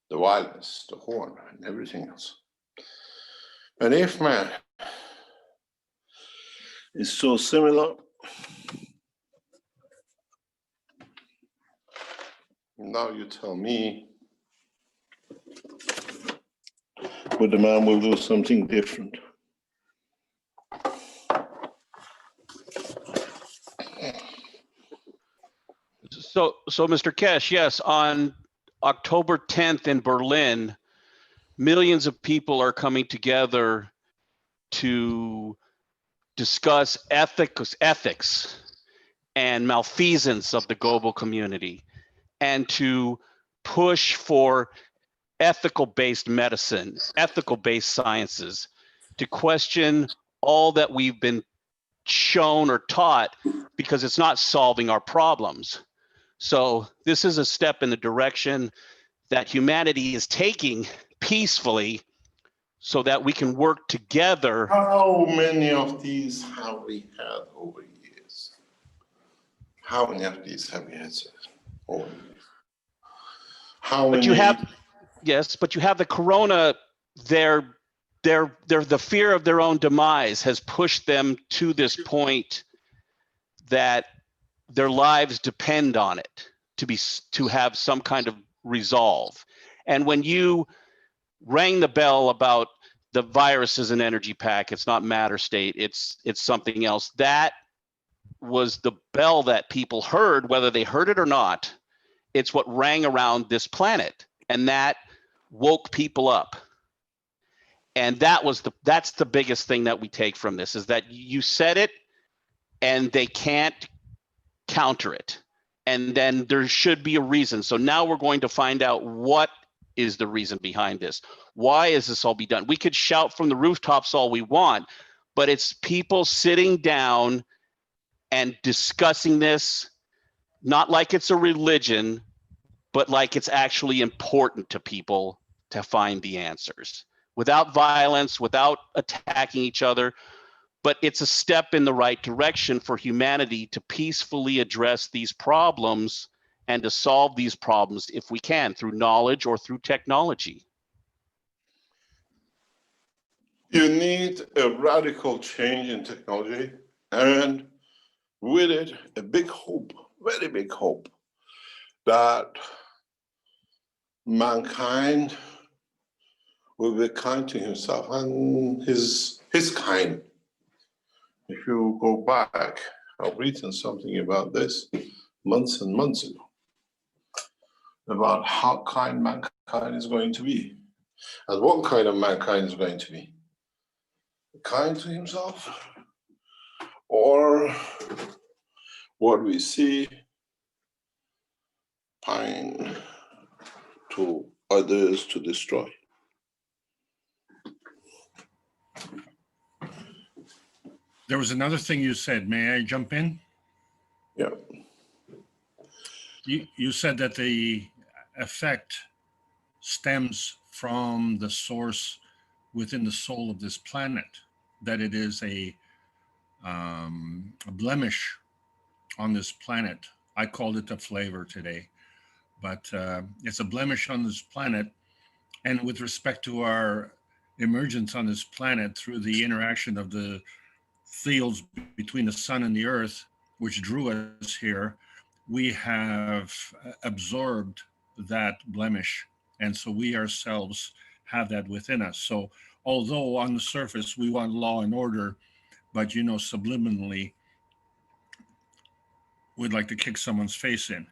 The wildness, the horn, and everything else. And if man is so similar, now you tell me, but the man will do something different. So Mr. Keshe, yes, on October 10th in Berlin, millions of people are coming together to discuss ethics and malfeasance of the global community, and to push for ethical-based medicine, ethical-based sciences, to question all that we've been shown or taught, because it's not solving our problems. So this is a step in the direction that humanity is taking peacefully, so that we can work together. How many of these have we had over years? How many of these have we had over years? How many? But you have, yes, but you have the corona the fear of their own demise has pushed them to this point that their lives depend on it to have some kind of resolve. And when you rang the bell about the virus is an energy pack, it's not matter state, it's something else, that was the bell that people heard, whether they heard it or not. It's what rang around this planet, and that woke people up. And that's the biggest thing that we take from this, is that you said it and they can't counter it. And then there should be a reason. So now we're going to find out what is the reason behind this. Why is this all be done? We could shout from the rooftops all we want, but it's people sitting down and discussing this, not like it's a religion, but like it's actually important to people to find the answers without violence, without attacking each other. But it's a step in the right direction for humanity to peacefully address these problems and to solve these problems if we can, through knowledge or through technology. You need a radical change in technology, and with it, a big hope, very big hope, that mankind will be kind to himself and his kind. If you go back, I've written something about this months and months ago, about how kind mankind is going to be, and what kind of mankind is going to be. Kind to himself, or what we see, kind to others to destroy. There was another thing you said. May I jump in? Yeah. You said that the effect stems from the source within the soul of this planet, that it is a blemish on this planet. I called it a flavor today, but it's a blemish on this planet. And with respect to our emergence on this planet through the interaction of the fields between the sun and the earth, which drew us here, we have absorbed that blemish. And so we ourselves have that within us. So although on the surface we want law and order, but subliminally, we'd like to kick someone's face in.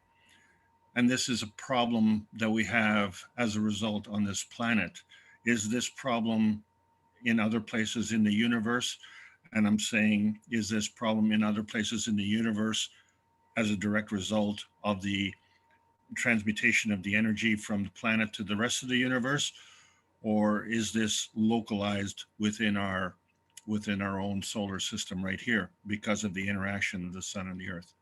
And this is a problem that we have as a result on this planet. Is this problem in other places in the universe? And I'm saying, is this problem in other places in the universe as a direct result of the transmutation of the energy from the planet to the rest of the universe? Or is this localized within our own solar system right here because of the interaction of the sun and the earth?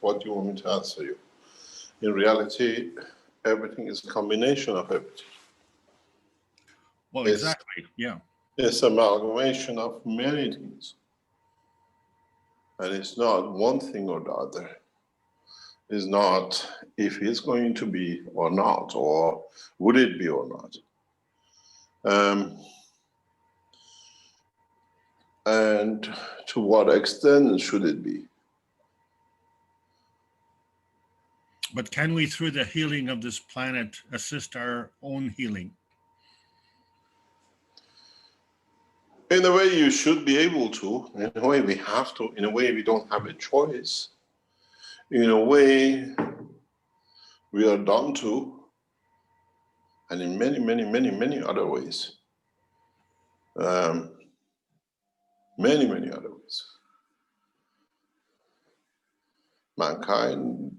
What do you want me to answer you? In reality, everything is a combination of everything. Well, exactly, yeah. It's amalgamation of many things. And it's not one thing or the other. It's not if it's going to be or not, or would it be or not. And to what extent should it be? But can we, through the healing of this planet, assist our own healing? In a way, you should be able to. In a way, we have to. In a way, we don't have a choice. In a way, we are done to. And in many, many, many, many other ways. Many, many other ways. Mankind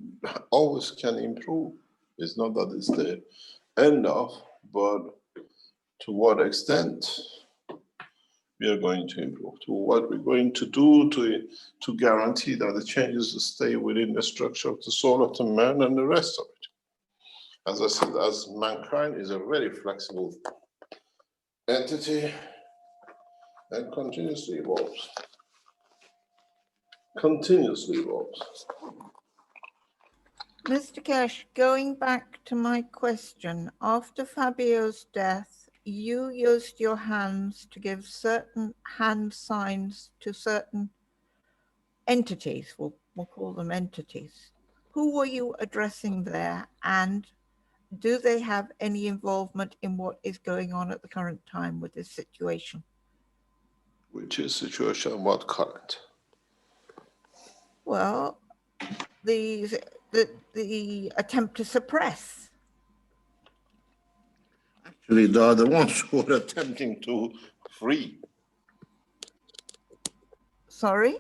always can improve. It's not that it's the end of, but to what extent we are going to improve, to what we're going to do to guarantee that the changes stay within the structure of the soul of the man and the rest of it. As I said, as mankind is a very flexible entity and continuously evolves. Continuously evolves. Mr. Keshe, going back to my question, after Fabio's death, you used your hands to give certain hand signs to certain entities. We'll call them entities. Who were you addressing there, and do they have any involvement in what is going on at the current time with this situation? Which is situation what current? Well, the attempt to suppress. Actually, they are the ones who are attempting to free. Sorry?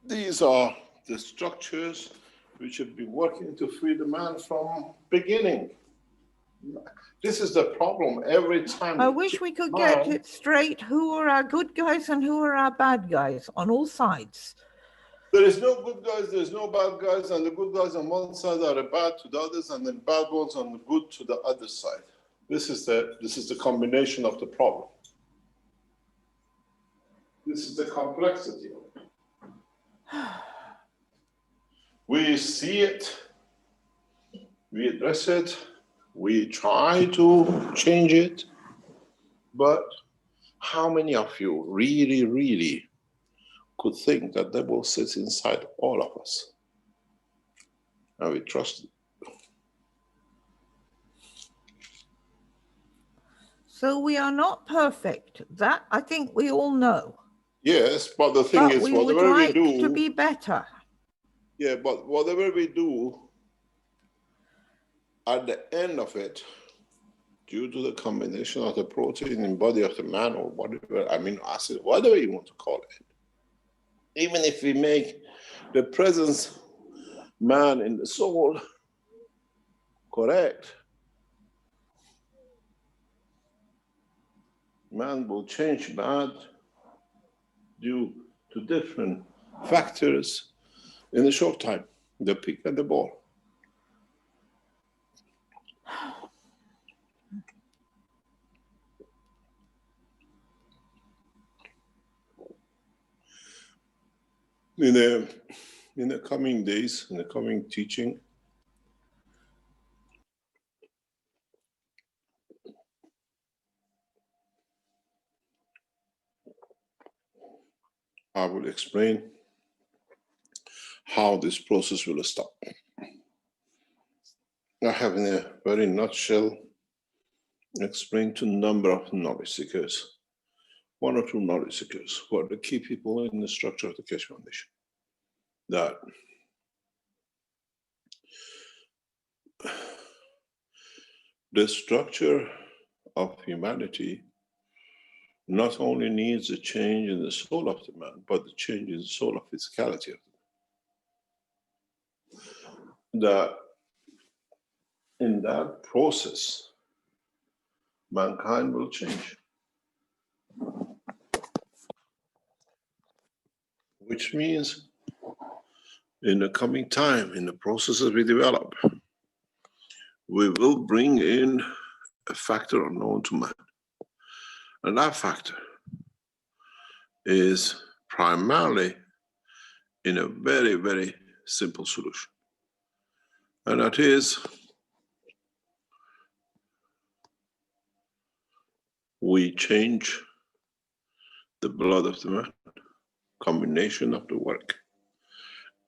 These are the structures which have been working to free the man from beginning. This is the problem every time. I wish we could get it straight. Who are our good guys and who are our bad guys on all sides? There is no good guys, there is no bad guys, and the good guys on one side are bad to the others, and the bad ones are good to the other side. This is the combination of the problem. This is the complexity of it. We see it, we address it, we try to change it, but how many of you really could think that the devil sits inside all of us? And we trust it. So we are not perfect. That I think we all know. Yes, but the thing is, we would whatever we like do to be better. Yeah, but whatever we do, at the end of it, due to the combination of the protein in body of the man or whatever, amino acid, whatever you want to call it, even if we make the presence man in the soul correct, man will change bad due to different factors in a short time, the pick and the ball. In the coming days, in the coming teaching, I will explain how this process will stop. I have in a very nutshell explained to a number of knowledge seekers, one or two knowledge seekers who are the key people in the structure of the Keshe Foundation, that the structure of humanity not only needs a change in the soul of the man, but the change in the soul of physicality of the man. That in that process, mankind will change. Which means in the coming time, in the processes we develop, we will bring in a factor unknown to man. And that factor is primarily in a very simple solution. And that is, we change the blood of the man, combination of the work,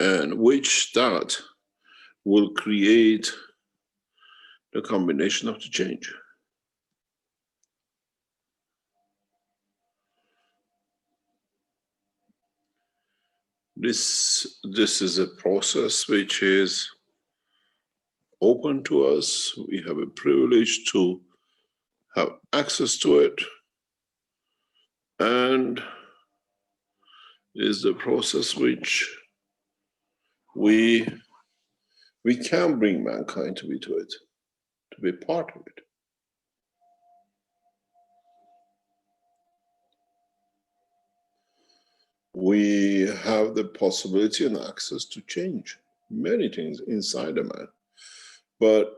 and which that will create the combination of the change. This is a process which is open to us. We have a privilege to have access to it, and is the process which we can bring mankind to be to it, to be part of it. we have the possibility and access to change many things inside a man. But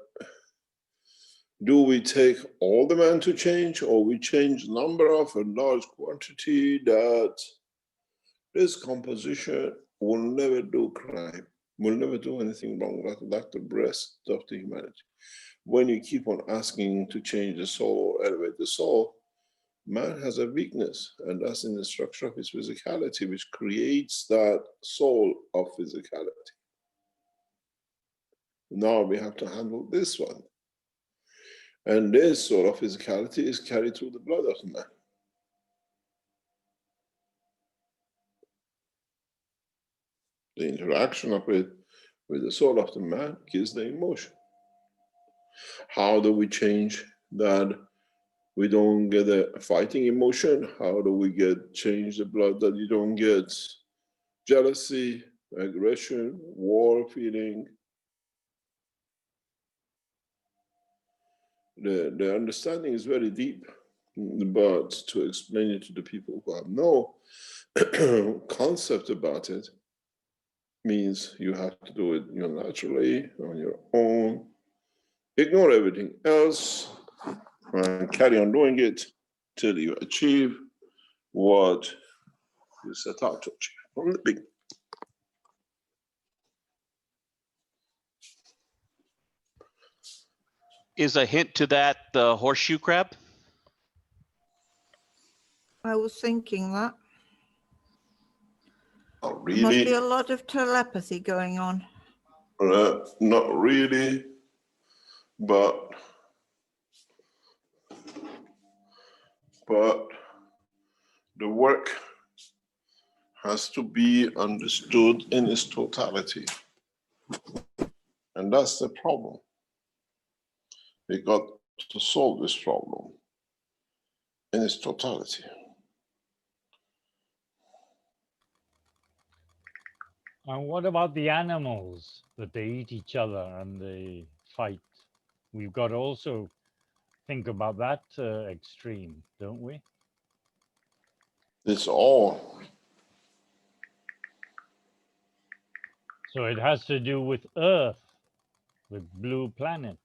do we take all the man to change, or we change number of a large quantity that this composition will never do crime, will never do anything wrong, like the rest of the humanity. When you keep on asking to change the soul or elevate the soul, man has a weakness, and that's in the structure of his physicality, which creates that soul of physicality. Now we have to handle this one. And this soul of physicality is carried through the blood of the man. The interaction of it with the soul of the man gives the emotion. How do we change that we don't get a fighting emotion? How do we change the blood that you don't get jealousy, aggression, war feeling? The understanding is very deep, but to explain it to the people who have no concept about it means you have to do it naturally, on your own, ignore everything else, and carry on doing it till you achieve what you set out to achieve from the beginning. Is a hint to that the horseshoe crab? I was thinking that. Not There must be really, a lot of telepathy going on. not really, but the work has to be understood in its totality. And that's the problem. We got to solve this problem in its totality. And what about the animals that they eat each other and they fight? We've got to also think about that extreme, don't we? It's all. So it has to do with Earth, with blue planet.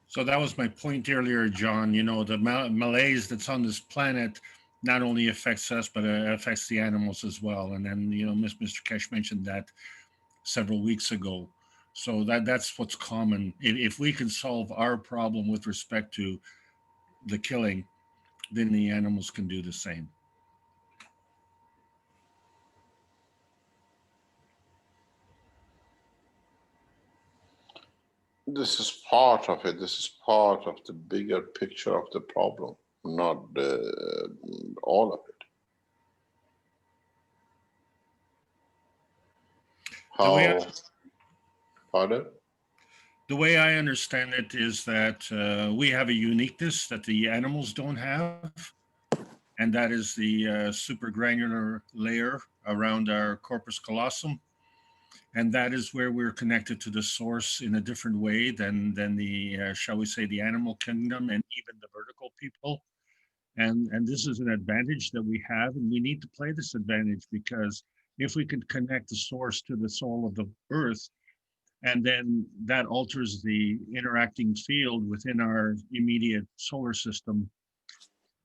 So that was my point earlier, John. You know, the malaise that's on this planet not only affects us, but it affects the animals as well. And then, you know, Mr. Keshe mentioned that several weeks ago. So that's what's common. If we can solve our problem with respect to the killing, then the animals can do the same. This is part of it. This is part of the bigger picture of the problem, not all of it. Pardon? The way I understand it is that we have a uniqueness that the animals don't have, and that is the supragranular layer around our corpus callosum. And that is where we're connected to the source in a different way than the, shall we say, the animal kingdom and even the vertical people. And this is an advantage that we have, and we need to play this advantage, because if we can connect the source to the soul of the earth, and then that alters the interacting field within our immediate solar system,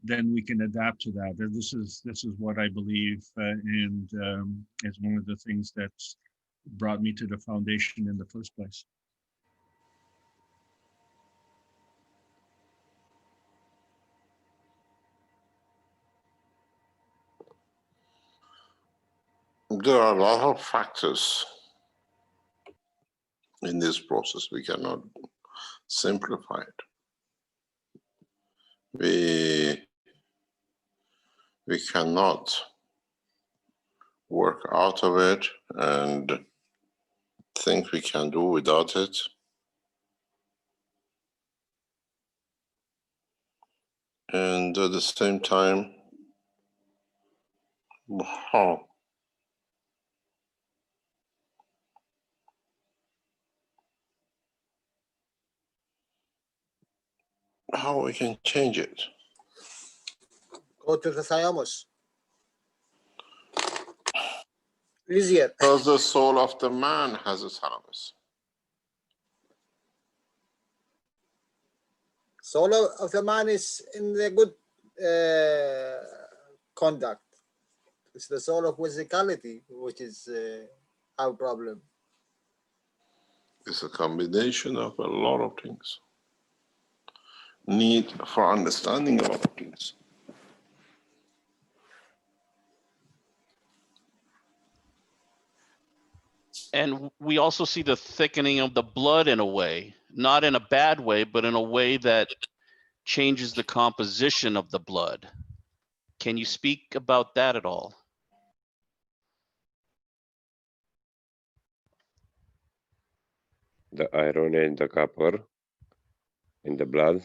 then we can adapt to that. And this is what I believe, and it's one of the things that's brought me to the foundation in the first place. There are a lot of factors in this process. We cannot simplify it. We cannot work out of it and think we can do without it. And at the same time, how we can change it. Go to the thalamus. Easier. Because the soul of the man has a thalamus. Soul of the man is in the good conduct. It's the soul of physicality which is our problem. It's a combination of a lot of things. Need for understanding a lot of things. And we also see the thickening of the blood in a way, not in a bad way, but in a way that changes the composition of the blood. Can you speak about that at all? The iron and the copper in the blood,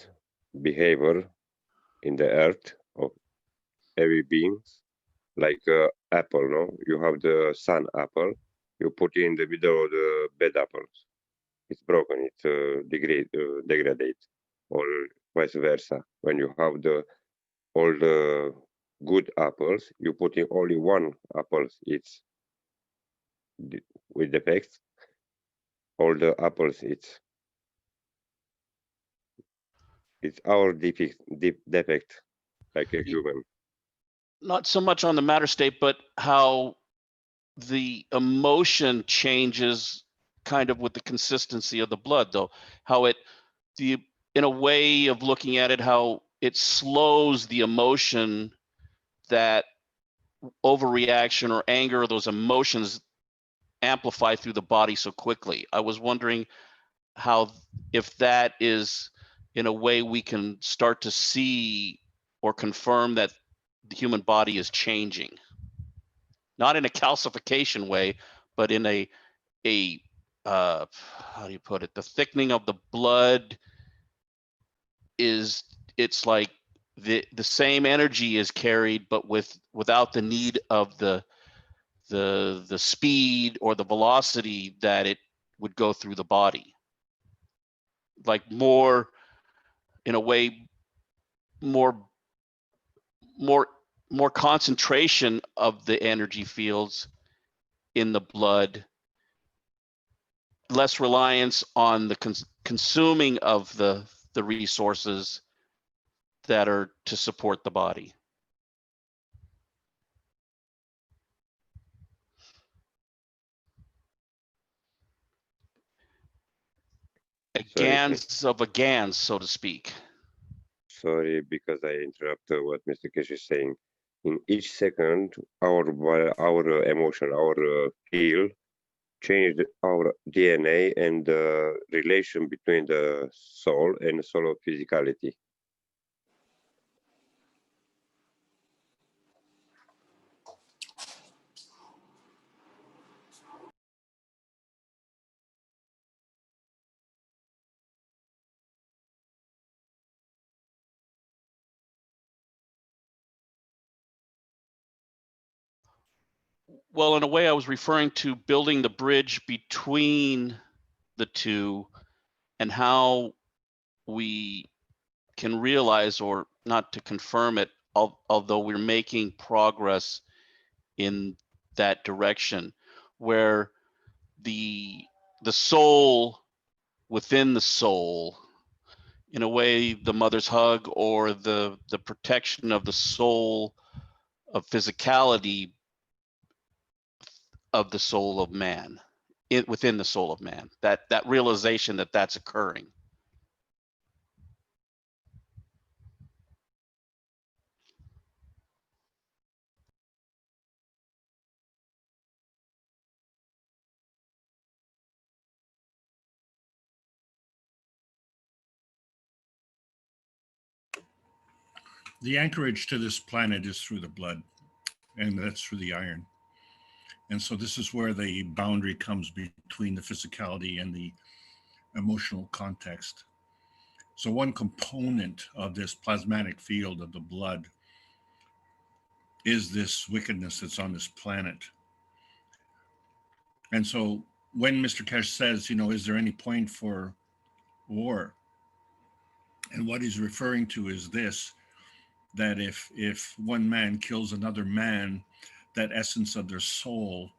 behavior in the earth of every being, like apple, no? You have the sun apple, you put it in the middle of the bad apples. It's broken, it's degraded, or vice versa. When you have all the good apples, you put in only one apple, it's with defects. All the apples, it's our defect, like a human. Not so much on the matter state, but how the emotion changes kind of with the consistency of the blood, though. How it, in a way of looking at it, how it slows the emotion, that overreaction or anger, or those emotions amplify through the body so quickly. I was wondering how, if that is in a way we can start to see or confirm that the human body is changing, not in a calcification way, but in a how do you put it? The thickening of the blood is, it's like the same energy is carried, but without the need of the speed or the velocity that it would go through the body. Like more, in a way, more concentration of the energy fields in the blood, less reliance on the consuming of the resources that are to support the body. A GANs of a GANs, so to speak. Sorry, because I interrupt what Mr. Keshe is saying. In each second, our emotion, our feel, changed our DNA and the relation between the soul and soul of physicality. Well, in a way, I was referring to building the bridge between the two, and how we can realize, or not to confirm it, although we're making progress in that direction, where the soul within the soul, in a way, the mother's hug or the protection of the soul of physicality of the soul of man, within the soul of man, that realization that that's occurring. The anchorage to this planet is through the blood, and that's through the iron. And so this is where the boundary comes between the physicality and the emotional context. So one component of this plasmatic field of the blood is this wickedness that's on this planet. And so when Mr. Keshe says, is there any point for war? And what he's referring to is this, that if one man kills another man, that essence of their soul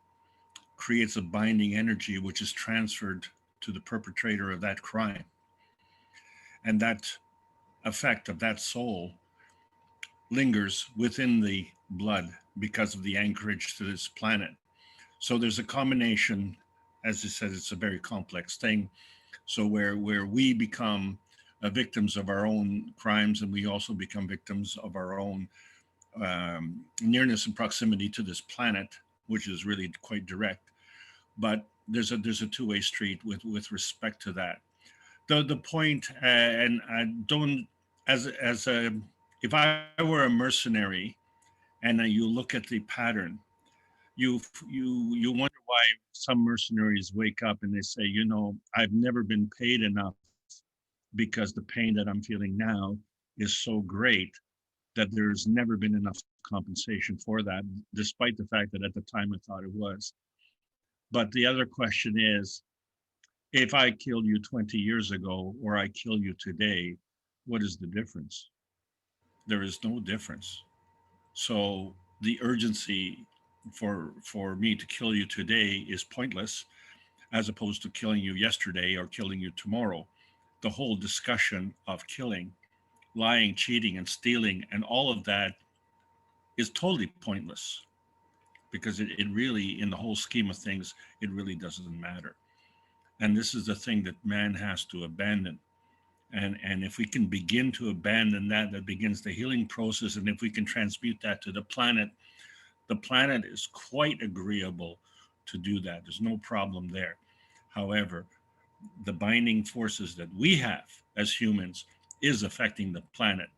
creates a binding energy which is transferred to the perpetrator of that crime. And that effect of that soul lingers within the blood because of the anchorage to this planet. So there's a combination, as I said, it's a very complex thing. So where we become victims of our own crimes, and we also become victims of our own nearness and proximity to this planet, which is really quite direct. But there's a two-way street with respect to that. The point, and I don't, as a, if I were a mercenary, and you look at the pattern, you wonder why some mercenaries wake up and they say, you know, I've never been paid enough because the pain that I'm feeling now is so great that there's never been enough compensation for that, despite the fact that at the time I thought it was. But the other question is, if I killed you 20 years ago or I kill you today, what is the difference? There is no difference. So the urgency for me to kill you today is pointless, as opposed to killing you yesterday or killing you tomorrow. The whole discussion of killing, lying, cheating, and stealing, and all of that is totally pointless, because it really, in the whole scheme of things, it really doesn't matter. And this is the thing that man has to abandon. And if we can begin to abandon that, that begins the healing process. And if we can transmute that to the planet is quite agreeable to do that. There's no problem there. However, the binding forces that we have as humans is affecting the planet.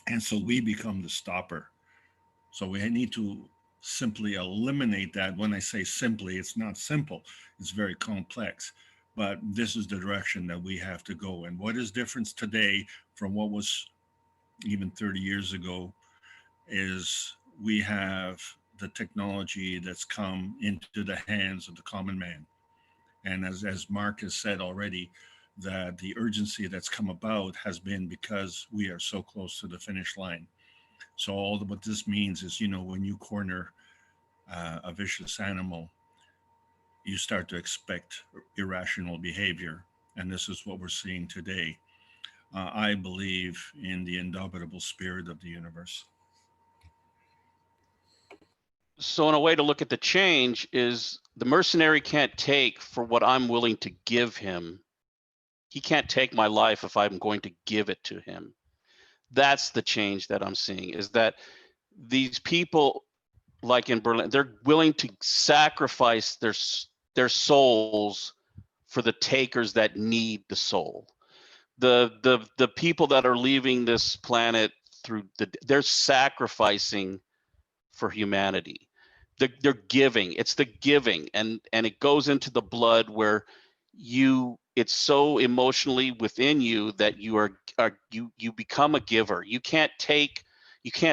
And so we become the stopper. So we need to simply eliminate that. When I say simply, it's not simple, it's very complex. But this is the direction that we have to go. And what is different today from what was even 30 years ago is we have the technology that's come into the hands of the common man. And as Mark has said already, that the urgency that's come about has been because we are so close to the finish line. So what this means is, you know, when you corner a vicious animal, you start to expect irrational behavior. And this is what we're seeing today. I believe in the indomitable spirit of the universe. So in a way to look at the change is the mercenary can't take for what I'm willing to give him. He can't take my life if I'm going to give it to him. That's the change that I'm seeing, is that these people, like in Berlin, they're willing to sacrifice their souls for the takers that need the soul. The people that are leaving this planet they're sacrificing for humanity. They're giving. It's the giving, and it goes into the blood where it's so emotionally within you that you become a giver. You can't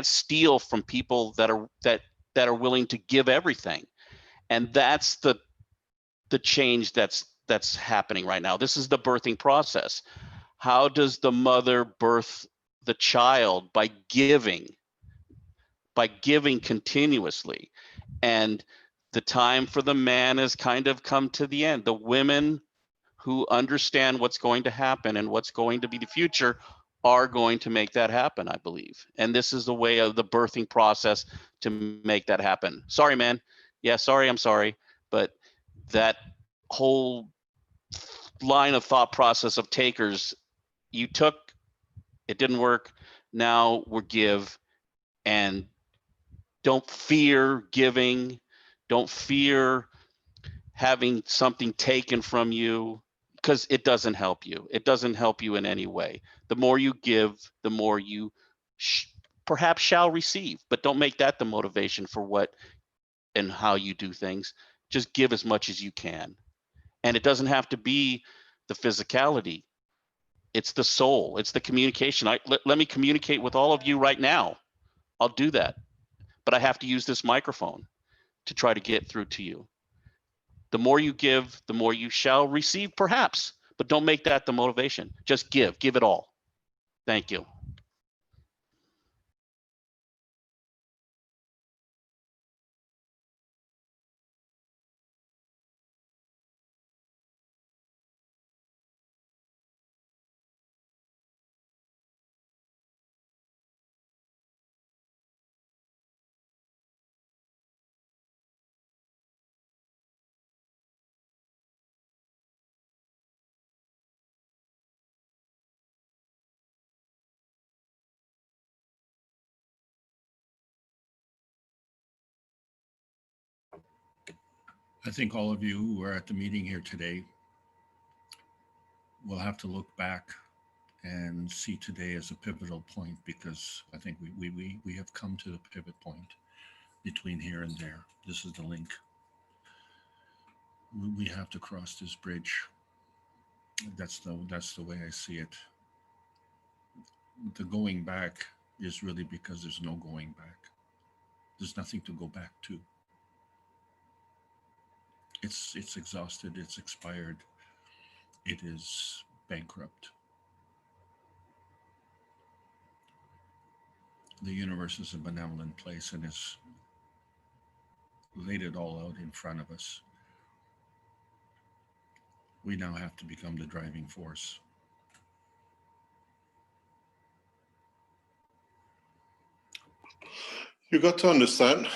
steal from people that are willing to give everything. And that's the change that's happening right now. This is the birthing process. How does the mother birth the child? By giving continuously. And the time for the man has kind of come to the end. The women who understand what's going to happen and what's going to be the future are going to make that happen, I believe. And this is the way of the birthing process to make that happen. Sorry, man. Yeah, sorry, I'm sorry. But that whole line of thought process of takers, you took, it didn't work. Now we're give, and don't fear giving. Don't fear having something taken from you, because it doesn't help you. It doesn't help you in any way. The more you give, the more you perhaps shall receive, but don't make that the motivation for what and how you do things. Just give as much as you can. And it doesn't have to be the physicality. It's the soul. It's the communication. Let me communicate with all of you right now. I'll do that. But I have to use this microphone to try to get through to you. The more you give, the more you shall receive, perhaps, but don't make that the motivation. Just give it all. Thank you. I think all of you who were at the meeting here today will have to look back and see today as a pivotal point, because I think we have come to the pivot point between here and there. This is the link. We have to cross this bridge. That's the way I see it. The going back is really because there's no going back. There's nothing to go back to. It's exhausted, it's expired, it is bankrupt. The universe is a benevolent place and has laid it all out in front of us. We now have to become the driving force. You got to understand,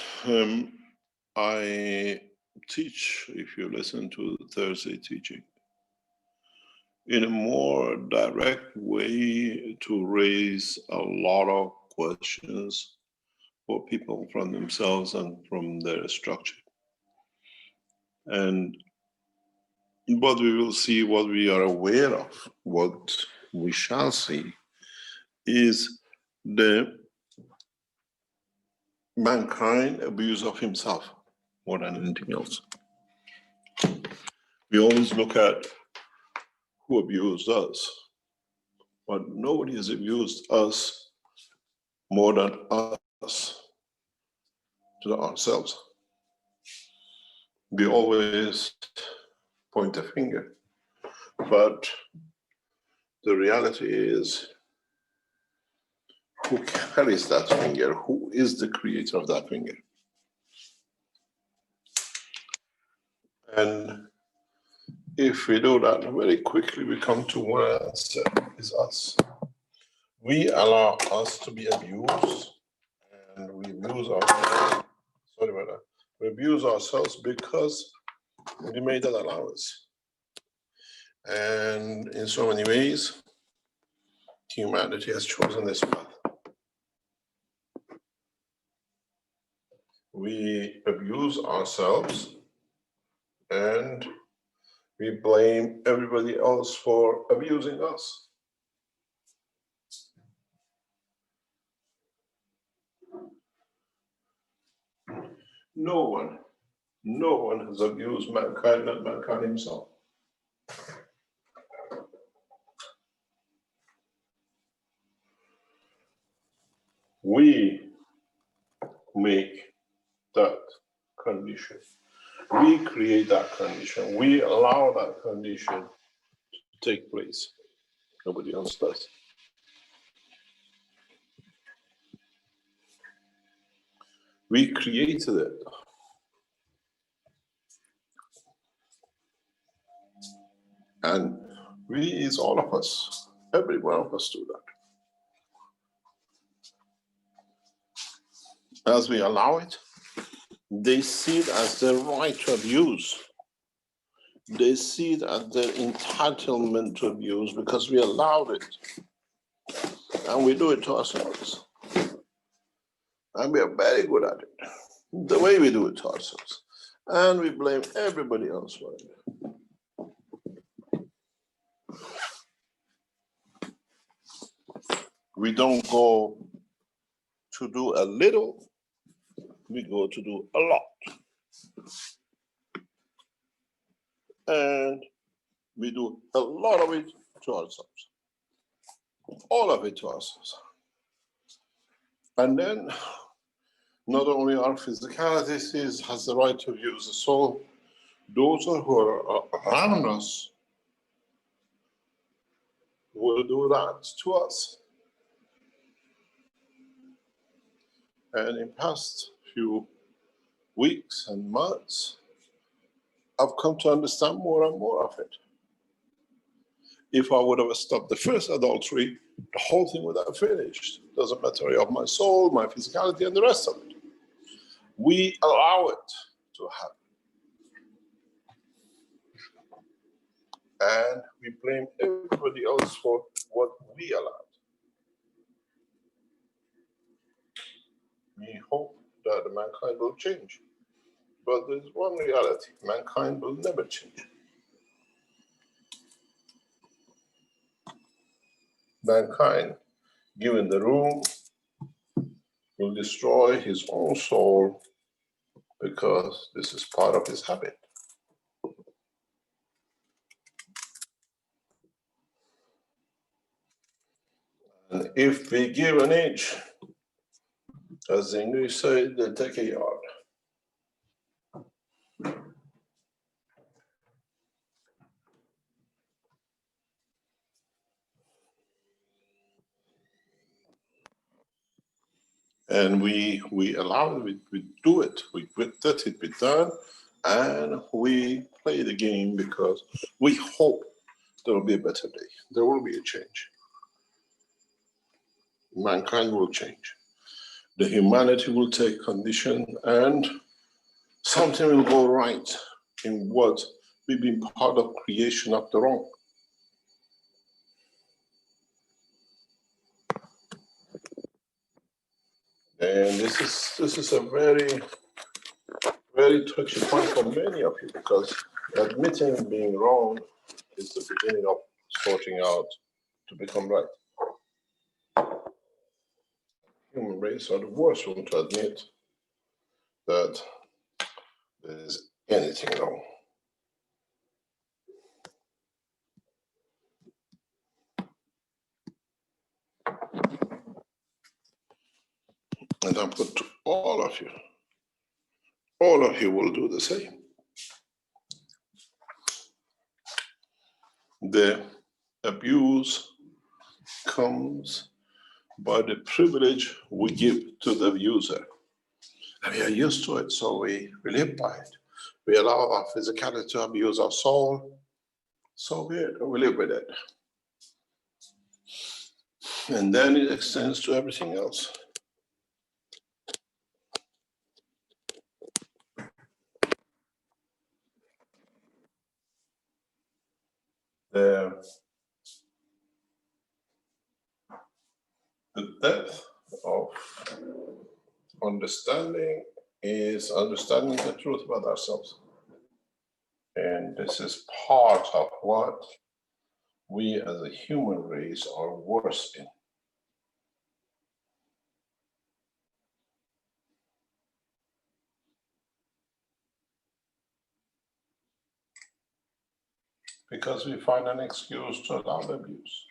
I teach, if you listen to the Thursday teaching, in a more direct way to raise a lot of questions for people from themselves and from their structure. And what we will see, what we are aware of, what we shall see, is the mankind abuse of himself more than anything else. We always look at who abused us, but nobody has abused us more than us to ourselves. We always point a finger, but the reality is, who carries that finger? Who is the creator of that finger? And if we do that very quickly, we come to one answer, is us. We allow us to be abused, and we abuse ourselves. Sorry about that. We abuse ourselves because we made that allowance. And in so many ways, humanity has chosen this path. We abuse ourselves and we blame everybody else for abusing us. No one has abused mankind, not mankind himself. We make that condition. We create that condition. We allow that condition to take place. Nobody else does. We created it. And we is all of us. Every one of us do that. As we allow it, they see it as their right to abuse. They see it as their entitlement to abuse because we allowed it. And we do it to ourselves. And we are very good at it, the way we do it to ourselves. And we blame everybody else for it. We don't go to do a little, we go to do a lot. And we do a lot of it to ourselves. All of it to ourselves. And then, not only our physicality has the right to use the soul, those who are around us will do that to us. And in past few weeks and months, I've come to understand more and more of it. If I would have stopped the first adultery, the whole thing would have finished. It doesn't matter of my soul, my physicality, and the rest of it. We allow it to happen. And we blame everybody else for what we allowed. We hope that mankind will change. but there's one reality: mankind will never change. Mankind, given the room, will destroy his own soul because this is part of his habit. And if we give an inch, as the English say, they'll take a yard. And we allow it, we do it, we let it be done, and we play the game because we hope there will be a better day. There will be a change. Mankind will change. The humanity will take condition and something will go right in what we've been part of creation after all. And this is a very, very touchy point for many of you, because admitting being wrong is the beginning of sorting out to become right. Human race are the worst one to admit that there is anything wrong. And I put to all of you will do the same. The abuse comes by the privilege we give to the abuser. And we are used to it, so we live by it. We allow our physicality to abuse our soul, so we live with it. And then it extends to everything else. The depth of understanding is understanding the truth about ourselves. And this is part of what we as a human race are worse in. Because we find an excuse to allow abuse.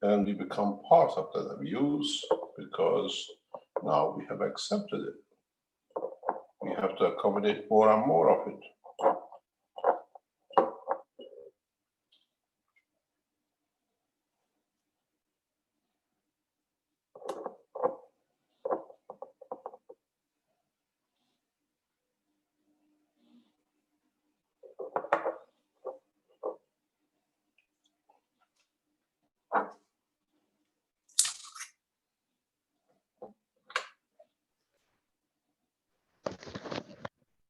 And we become part of that abuse because now we have accepted it. We have to accommodate more and more of it.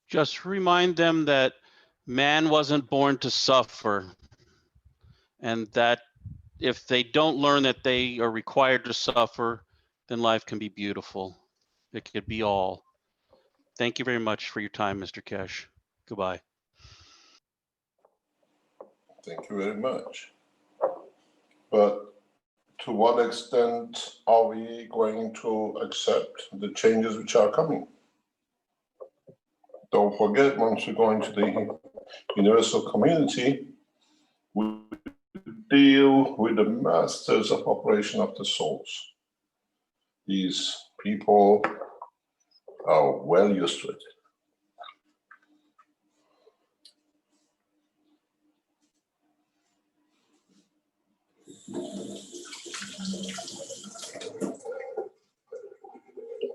Just remind them that man wasn't born to suffer, and that if they don't learn that they are required to suffer, then life can be beautiful. It could be all. Thank you very much for your time, Mr. Keshe. Goodbye. Thank you very much. But to what extent are we going to accept the changes which are coming? Don't forget, once you go into the universal community, we deal with the masters of operation of the souls. These people are well used to it.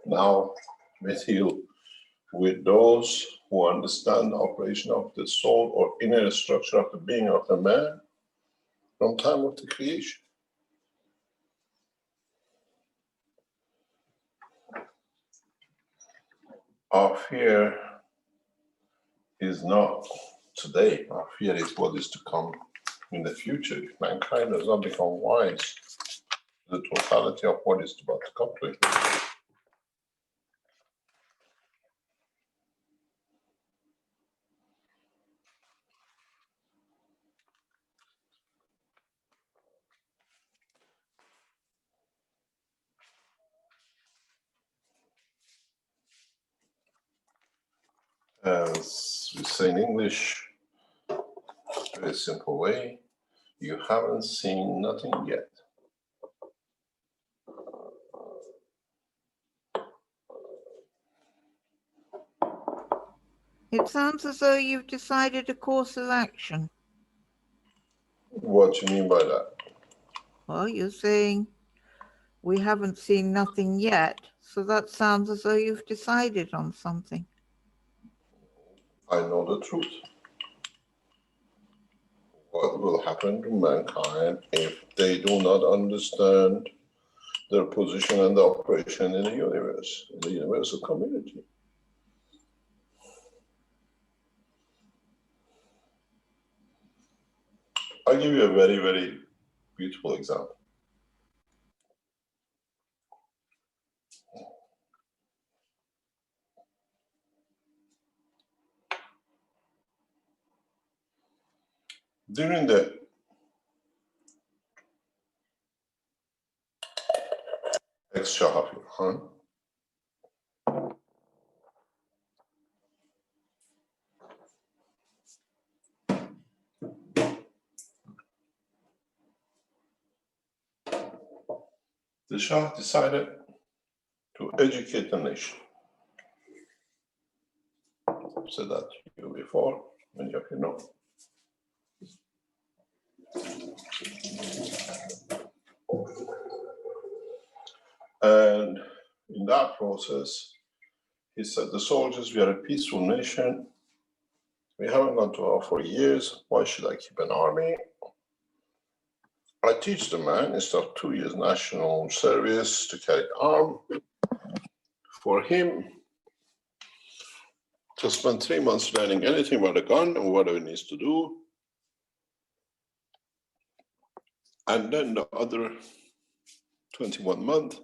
Now, with you, with those who understand the operation of the soul or inner structure of the being of the man from time of the creation. Our fear is not today. Our fear is what is to come in the future. If mankind does not become wise, the totality of what is about to come to it. As we say in English, very simple way, you haven't seen nothing yet. It sounds as though you've decided a course of action. What do you mean by that? Well, you're saying we haven't seen nothing yet, so that sounds as though you've decided on something. I know the truth. What will happen to mankind if they do not understand their position and the operation in the universal community? I'll give you a very, very beautiful example. During the ex-Shah of Iran, the Shah decided to educate the nation. I've said that to you before, many of you know. And in that process, he said, the soldiers, we are a peaceful nation. We haven't gone to war for years. Why should I keep an army? I teach the man, instead of 2 years national service to carry arm, for him to spend 3 months learning anything about a gun or whatever he needs to do. And then the other 21 months,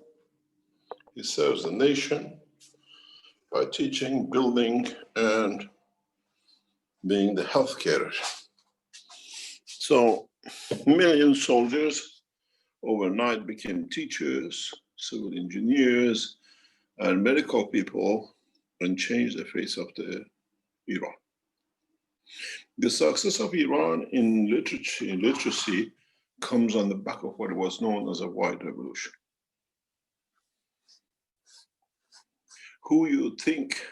he serves the nation by teaching, building, and being the healthcare. So million soldiers overnight became teachers, civil engineers, and medical people, and changed the face of the Iran. The success of Iran in literacy comes on the back of what was known as a white revolution. Who you think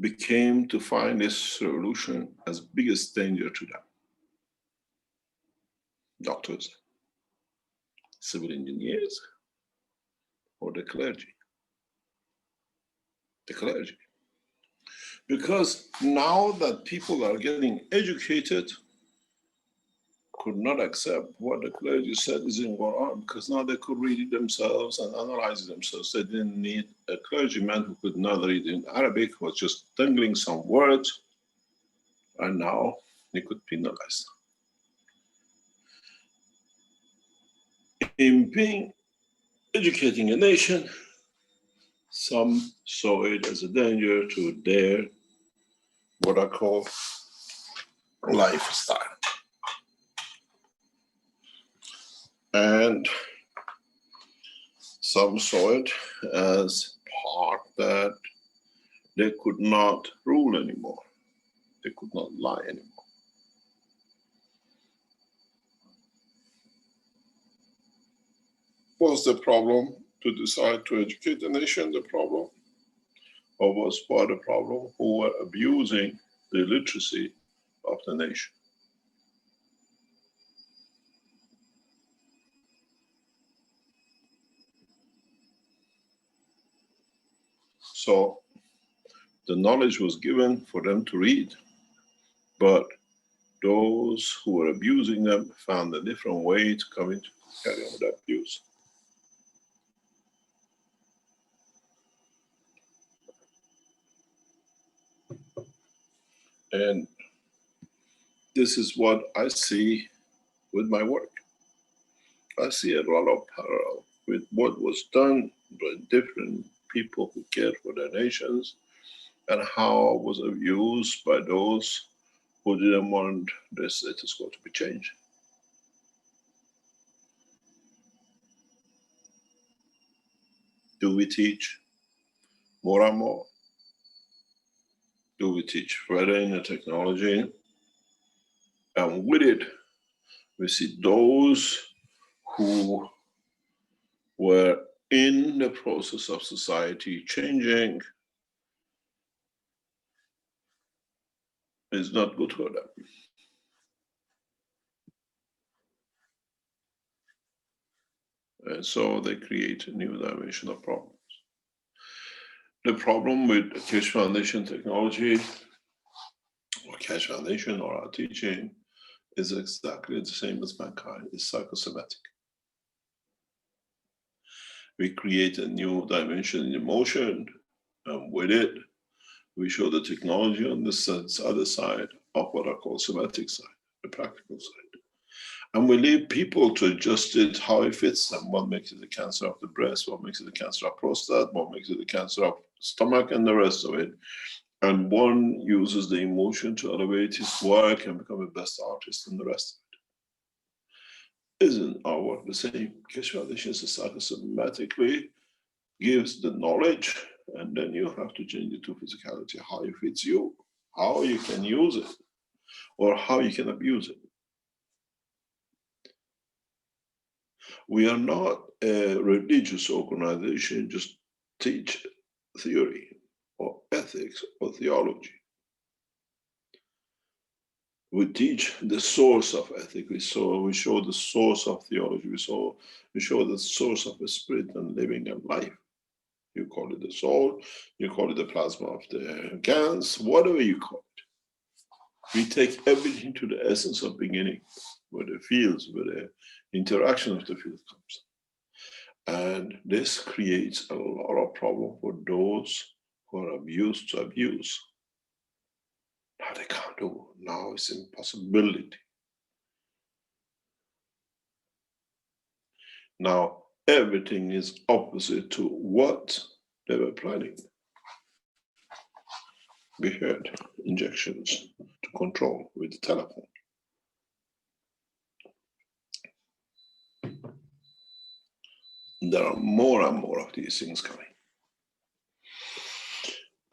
became to find this revolution as biggest danger to them? Doctors, civil engineers, or the clergy? The clergy. Because now that people are getting educated, could not accept what the clergy said is in Quran, because now they could read it themselves and analyze it themselves. They didn't need a clergyman who could not read in Arabic, was just dangling some words, and now they could penalize them. In being educating a nation, some saw it as a danger to their, what I call, lifestyle. And some saw it as part that they could not rule anymore. They could not lie anymore. Was the problem to decide to educate the nation the problem? Or was part of the problem who were abusing the literacy of the nation? So the knowledge was given for them to read, but those who were abusing them found a different way to come into carry on that abuse. And this is what I see with my work. I see a lot of parallel with what was done by different people who cared for their nations, and how it was abused by those who didn't want the status quo to be changed. Do we teach more and more? do we teach further in the technology? And with it, we see those who were in the process of society changing is not good for them. And so they create a new dimension of problems. The problem with the Keshe Foundation technology, or Keshe Foundation, or our teaching, is exactly the same as mankind. It's psychosomatic. We create a new dimension in emotion, and with it, we show the technology on the other side of what I call somatic side, the practical side. And we leave people to adjust it how it fits them. What makes it a cancer of the breast, what makes it a cancer of prostate, what makes it a cancer of stomach, and the rest of it. And one uses the emotion to elevate his work and become the best artist, and the rest of it. Isn't our work the same? Keshe Foundation systematically gives the knowledge, and then you have to change it to physicality, how it fits you, how you can use it, or how you can abuse it. We are not a religious organization, just teach theory or ethics or theology. We teach the source of ethics. We show the source of theology. We show the source of the spirit and living and life. You call it the soul, you call it the plasma of the gans, whatever you call it. We take everything to the essence of beginning, where the fields, where the interaction of the field comes. And this creates a lot of problem for those who are abused to abuse. Now they can't do. Now it's impossibility. Now everything is opposite to what they were planning. We heard injections to control with the telephone. There are more and more of these things coming.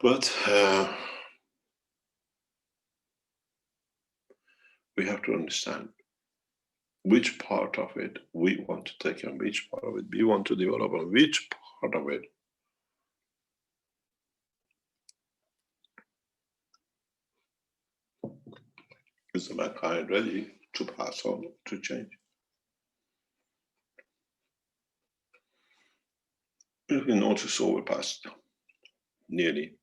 But we have to understand which part of it we want to take and which part of it we want to develop, and which part of it is the mankind ready to pass on, to change. If you notice over the past nearly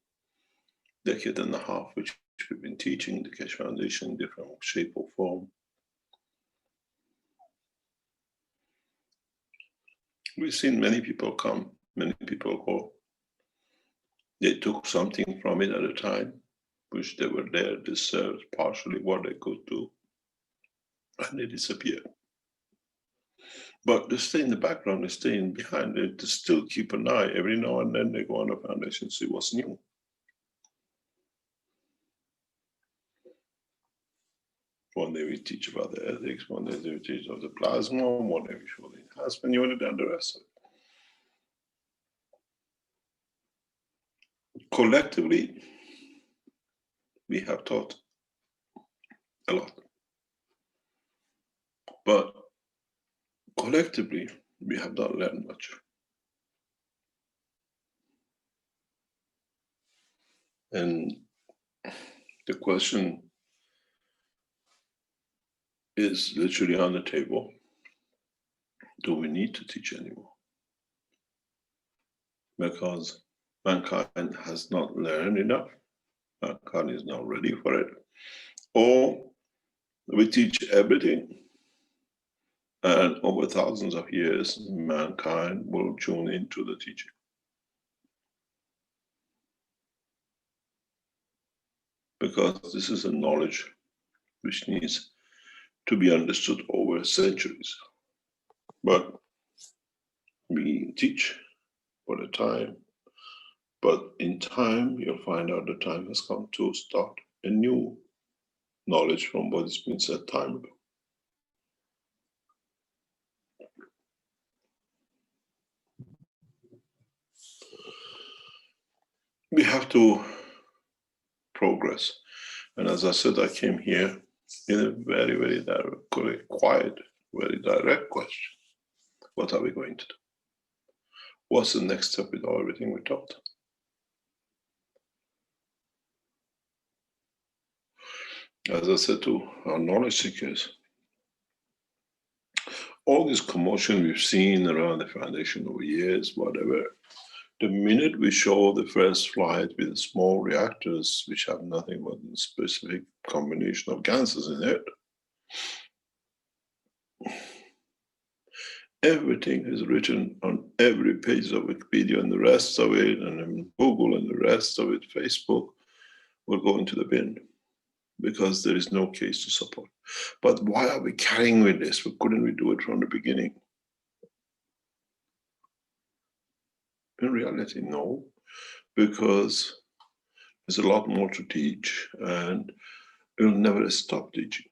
decade and a half, which we've been teaching the Keshe Foundation in different shape or form, we've seen many people come, many people go. They took something from it at a time, which they were there, they served partially what they could do, and they disappeared. But they stay in the background, they stay in behind, they still keep an eye. Every now and then they go on the foundation, see what's new. One day we teach about the ethics, one day we teach about the plasma, one day we show the enhancement unit, and the rest of it. Collectively, we have taught a lot. But collectively, we have not learned much. And the question is literally on the table. Do we need to teach anymore? Because mankind has not learned enough. Mankind is not ready for it. Or we teach everything, and over thousands of years, mankind will tune into the teaching. Because this is a knowledge which needs to be understood over centuries. But we teach for the time, but in time, you'll find out the time has come to start a new knowledge from what has been said time ago. We have to progress. And as I said, I came here in a very, very direct, quiet, very direct question. What are we going to do? What's the next step with everything we taught? As I said to our knowledge seekers, all this commotion we've seen around the foundation over years, whatever, the minute we show the first flight with small reactors, which have nothing but a specific combination of gases in it, everything is written on every page of Wikipedia and the rest of it, and then Google and the rest of it, Facebook, will go into the bin because there is no case to support. But why are we carrying with this? Couldn't we do it from the beginning? In reality, no, because there's a lot more to teach and we'll never stop teaching.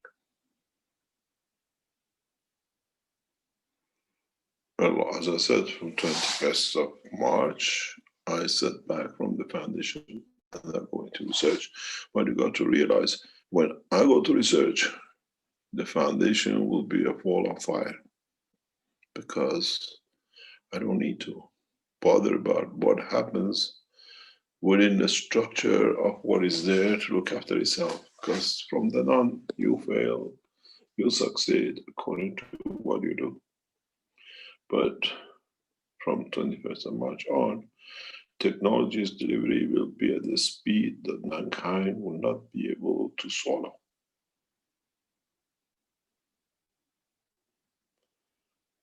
Well, as I said, from 21st of March, I sat back from the foundation and I'm going to research. But you got to realize, when I go to research, the foundation will be a wall of fire because I don't need to bother about what happens within the structure of what is there to look after itself. Because from then on, you fail, you succeed according to what you do. But from 21st of March on, technology's delivery will be at the speed that mankind will not be able to swallow.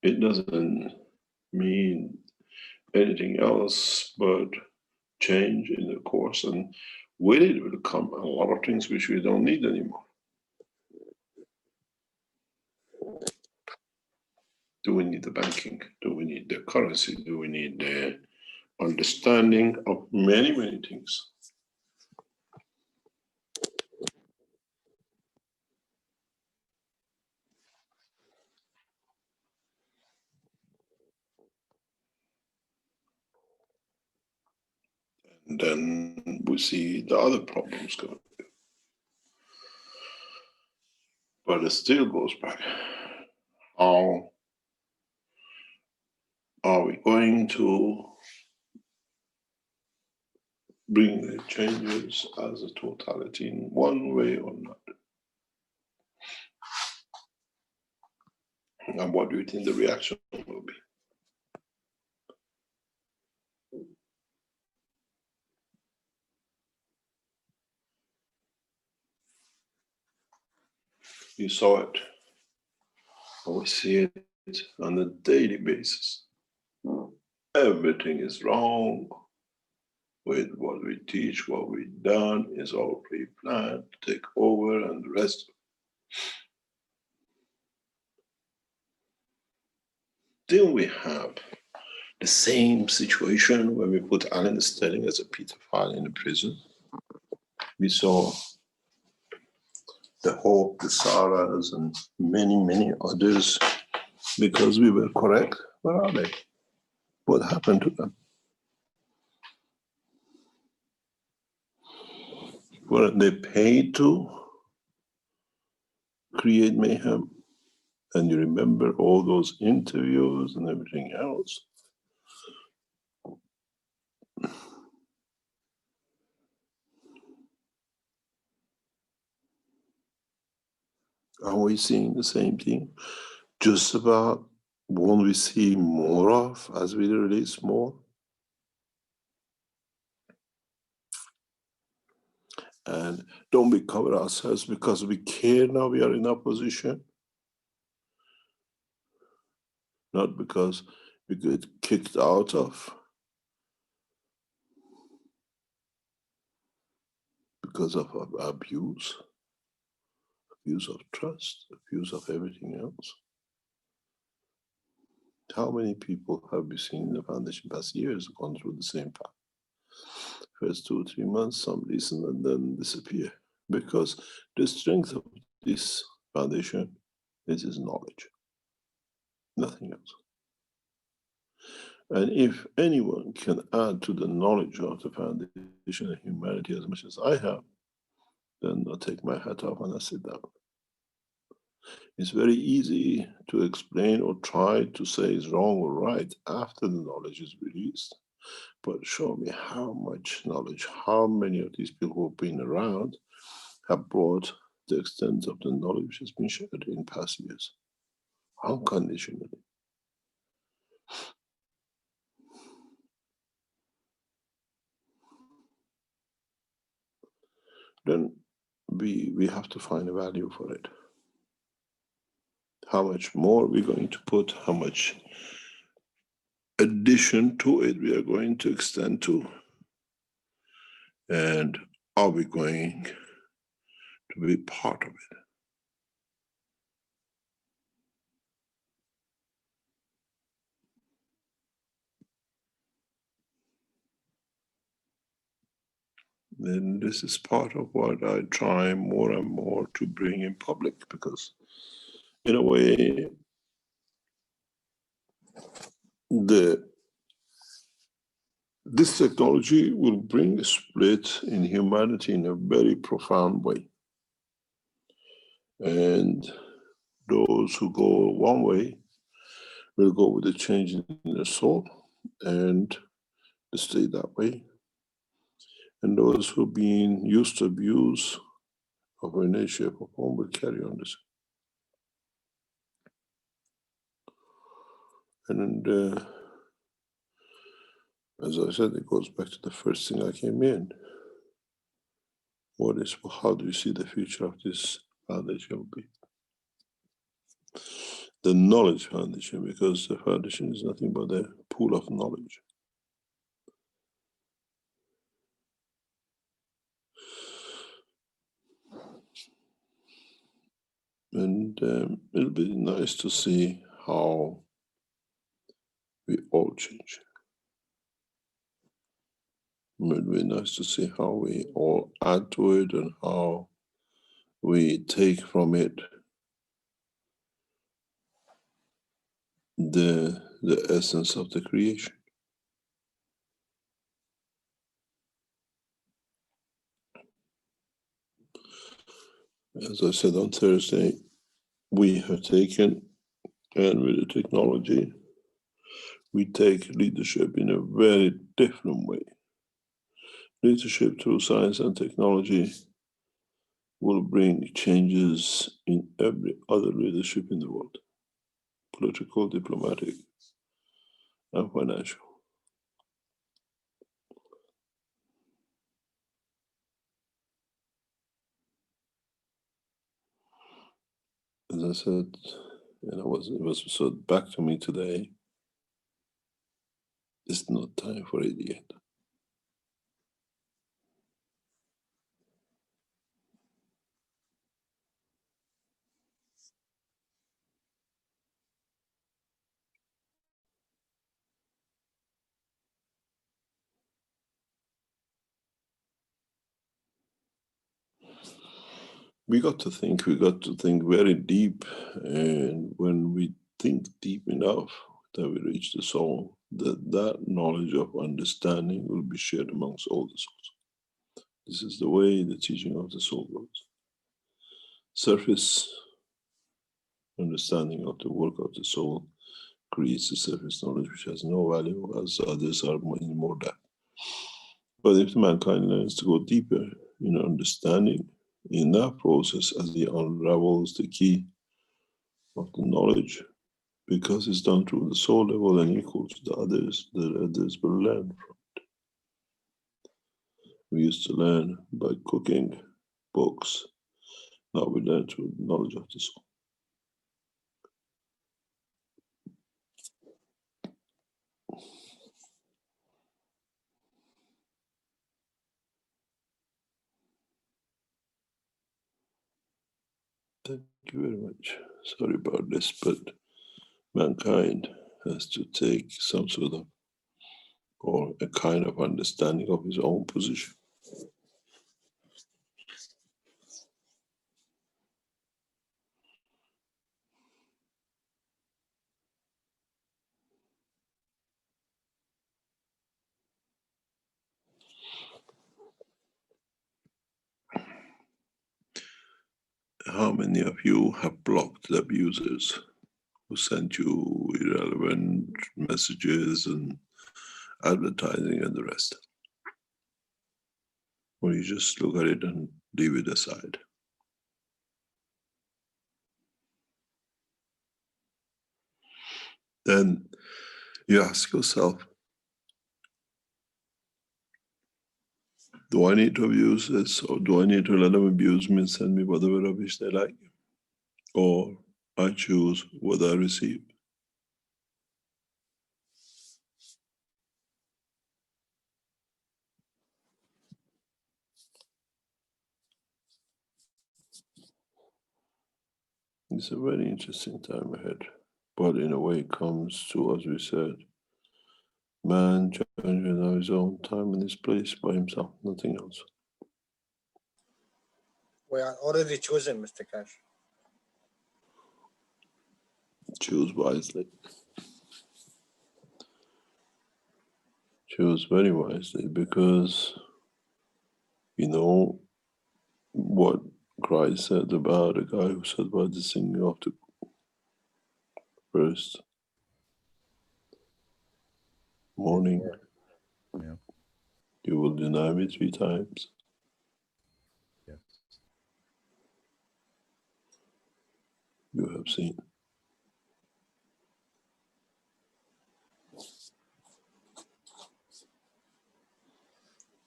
It doesn't mean anything else but change in the course, and with it will come a lot of things which we don't need anymore. Do we need the banking? Do we need the currency? Do we need the understanding of many, many things? And then we see the other problems going. But it still goes back. How are we going to bring the changes as a totality in one way or another? And what do you think the reaction will be? You saw it, and we see it on a daily basis. Everything is wrong with what we teach, what we've done is all pre-planned, take over and the rest. Then we have the same situation when we put Alan Sterling as a pedophile in the prison. We saw the Hope, the Sarahs, and many, many others, because we were correct. Where are they? What happened to them? Weren't they paid to create mayhem? And you remember all those interviews and everything else. Are we seeing the same thing? Just about, won't we see more of as we release more? And don't we cover ourselves because we care now we are in opposition? Not because we get kicked out of, because of abuse of trust, abuse of everything else. How many people have we seen in the foundation past years gone through the same path? First 2 or 3 months, some listen and then disappear. Because the strength of this foundation is its knowledge, nothing else. And if anyone can add to the knowledge of the foundation of humanity as much as I have, then I take my hat off and I sit down. It's very easy to explain or try to say it's wrong or right after the knowledge is released. But show me how much knowledge, how many of these people who have been around have brought the extent of the knowledge which has been shared in past years, unconditionally. Then we have to find a value for it. How much more we're going to put, how much addition to it we are going to extend to, and are we going to be part of it? Then this is part of what I try more and more to bring in public, because in a way, this technology will bring a split in humanity in a very profound way. And those who go one way will go with a change in their soul and stay that way. And those who have been used to abuse of any shape or form will carry on this. And as I said, it goes back to the first thing I came in. How do you see the future of this foundation will be? The knowledge foundation, because the foundation is nothing but a pool of knowledge. And it'll be nice to see how we all change. It'll be nice to see how we all add to it and how we take from it the essence of the creation. As I said on Thursday, we have taken, and with the technology, we take leadership in a very different way. Leadership through science and technology will bring changes in every other leadership in the world, political, diplomatic, and financial. As I said, and it was said back to me today, it's not time for it yet. We got to think very deep, and when we think deep enough that we reach the soul, that knowledge of understanding will be shared amongst all the souls. This is the way the teaching of the soul goes. Surface understanding of the work of the soul creates a surface knowledge which has no value, as others are in more depth. But if mankind learns to go deeper in understanding, in that process, as he unravels the key of the knowledge, because it's done through the soul level and equal to the others will learn from it. We used to learn by cooking, books. Now we learn through the knowledge of the soul. Thank you very much. Sorry about this, but mankind has to take some sort of, or a kind of understanding of his own position. how many of you have blocked the abusers who sent you irrelevant messages and advertising and the rest? Or you just look at it and leave it aside? Then you ask yourself, do I need to abuse this, or do I need to let them abuse me and send me whatever rubbish they like? Or I choose what I receive? It's a very interesting time ahead, but in a way it comes to, as we said, man changing his own time and his place by himself, nothing else. We are already chosen, Mr. Keshe. Choose wisely. Choose very wisely, because you know what Christ said about a guy who said about the singing of the first morning, Yeah. you will deny me 3 times. Yes. You have seen.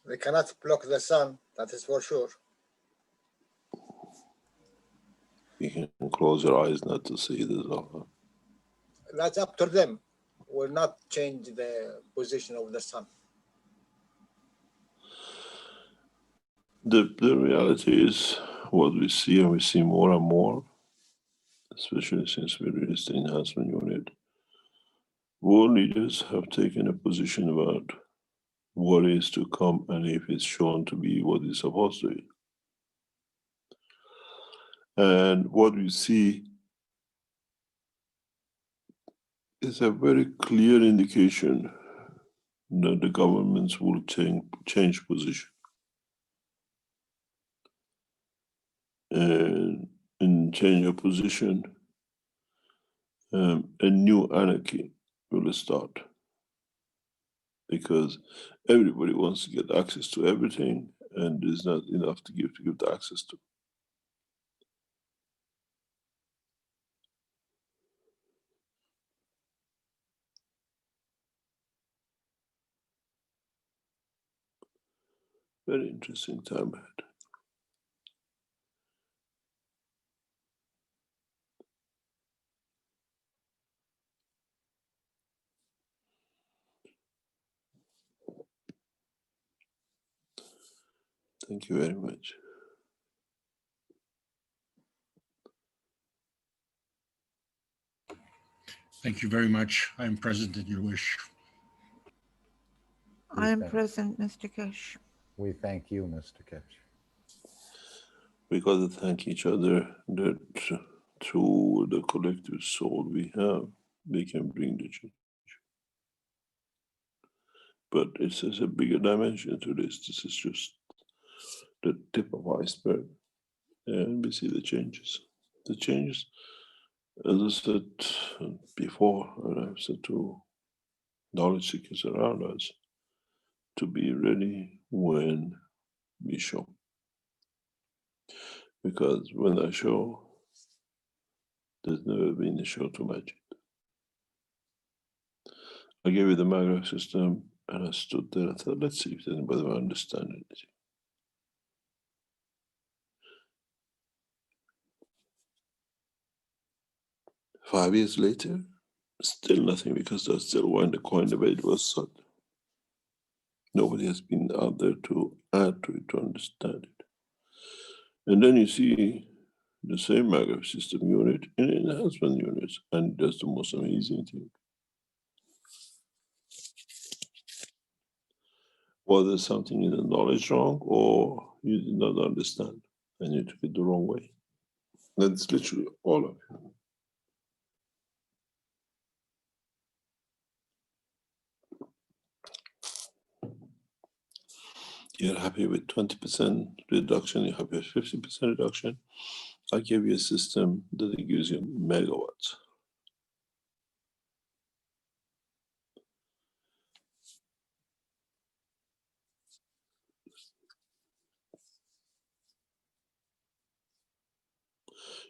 We cannot block the sun, that is for sure. You can close your eyes not to see this. That's up to them. Will not change the position of the sun. The reality is what we see, and we see more and more, especially since we released the enhancement unit. World leaders have taken a position about what is to come and if it's shown to be what it's supposed to be. And what we see is a very clear indication that the governments will change position. And in change of position, a new anarchy will start, because everybody wants to get access to everything, and there's not enough to give the access to. Very interesting time ahead. Thank you very much. Thank you very much. I am present at your wish. I am present, Mr. Keshe. We thank you, Mr. Keshe. We got to thank each other that through the collective soul we have, we can bring the change. But it's a bigger dimension to this. This is just the tip of iceberg, and we see the changes. The changes, as I said before, and I've said to knowledge seekers around us, to be ready when we show. Because when I show, there's never been a show to match it. I gave you the Maghreb system, and I stood there and thought, let's see if anybody will understand anything. Five years later, still nothing, because that's still when the coin debate was sought. Nobody has been out there to add to it, to understand it. And then you see the same Maghreb system unit in enhancement units, and that's the most amazing thing. Whether something in the knowledge wrong or you did not understand and you took it the wrong way. That's literally all of it. You're happy with 20% reduction, you're happy with 50% reduction, I give you a system that gives you megawatts.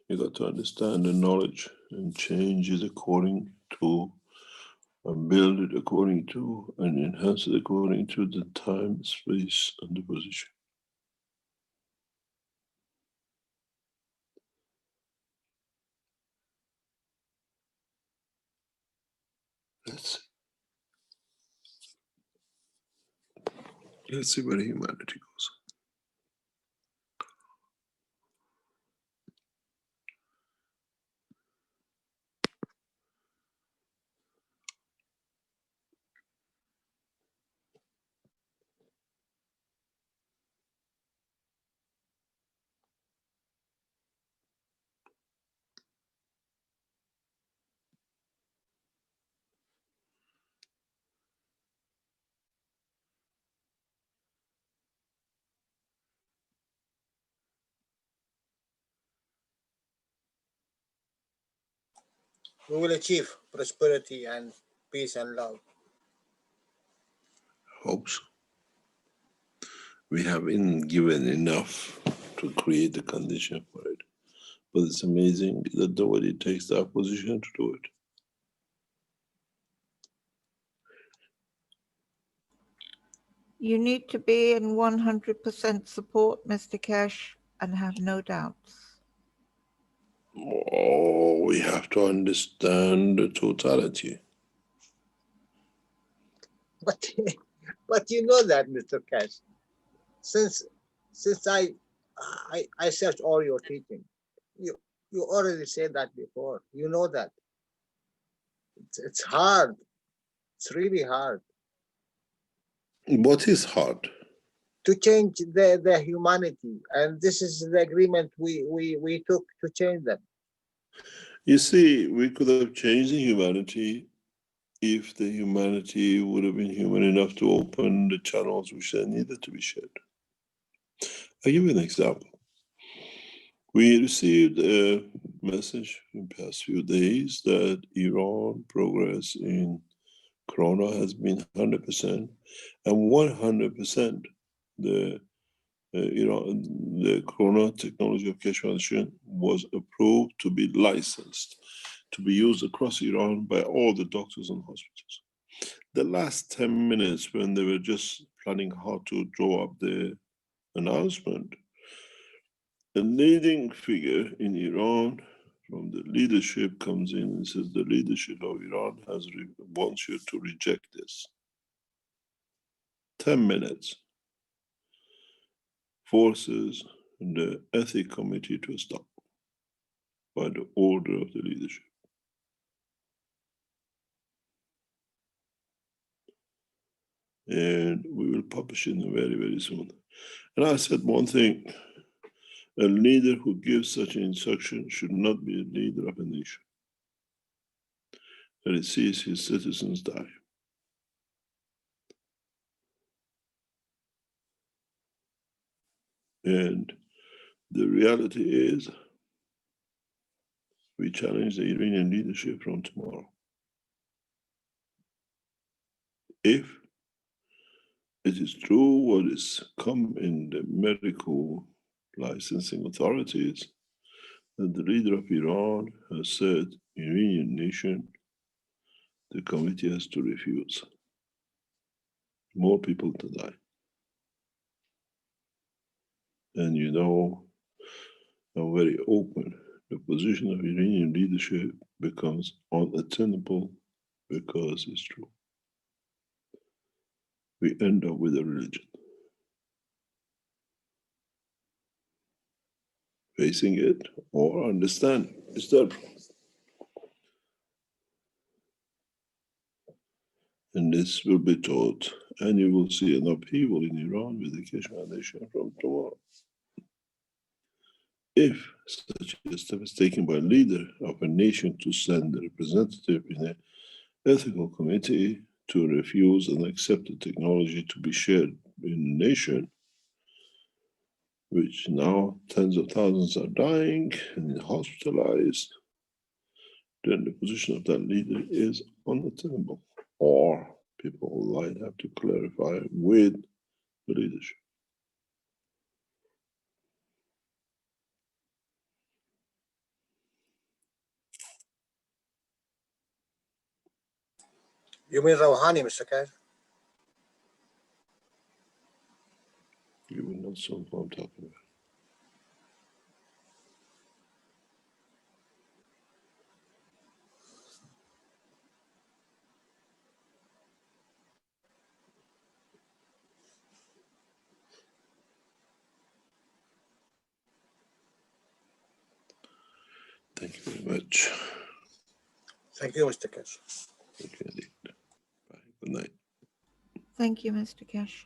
You got to understand the knowledge and change it according to, and build it according to, and enhance it according to the time, space, and the position. Let's see where humanity goes. We will achieve prosperity and peace and love. Hope so. We haven't given enough to create the condition for it. But it's amazing that nobody takes that position to do it. You need to be in 100% support, Mr. Keshe, and have no doubts. Oh, we have to understand the totality. But but you know that, Mr. Keshe, since I searched all your teaching, you already said that before. You know that it's hard. It's really hard What is hard? to change the humanity, and this is the agreement we took to change them. You see, we could have changed the humanity if the humanity would have been human enough to open the channels which they needed to be shared. I'll give you an example. We received a message in the past few days that Iran progress in Corona has been 100%, and 100% the the Corona technology of Keshe was approved to be licensed to be used across Iran by all the doctors and hospitals. The last 10 minutes, when they were just planning how to draw up the announcement, a leading figure in Iran from the leadership comes in and says the leadership of Iran wants you to reject this. 10 minutes. Forces the ethics committee to stop by the order of the leadership. And we will publish it very, very soon. And I said one thing, a leader who gives such an instruction should not be a leader of a nation, that it sees his citizens die. And the reality is, we challenge the Iranian leadership from tomorrow. If it is true what is come in the medical licensing authorities, that the leader of Iran has said, Iranian nation, the committee has to refuse. More people to die. And you know, I'm very open. The position of Iranian leadership becomes unattainable because it's true. We end up with a religion. Facing it or understand it's their problem. And this will be taught, and you will see an upheaval in Iran with the Keshe nation from tomorrow. If such a step is taken by a leader of a nation to send a representative in an ethical committee to refuse and accept the technology to be shared in the nation, which now tens of thousands are dying and hospitalized, then the position of that leader is untenable, or people might have to clarify with the leadership. You mean Rouhani, Mr. Keshe? You will not know what I'm talking about. Thank you very much. Thank you, Mr. Keshe. Thank you indeed. Bye. Good night. Thank you, Mr. Keshe.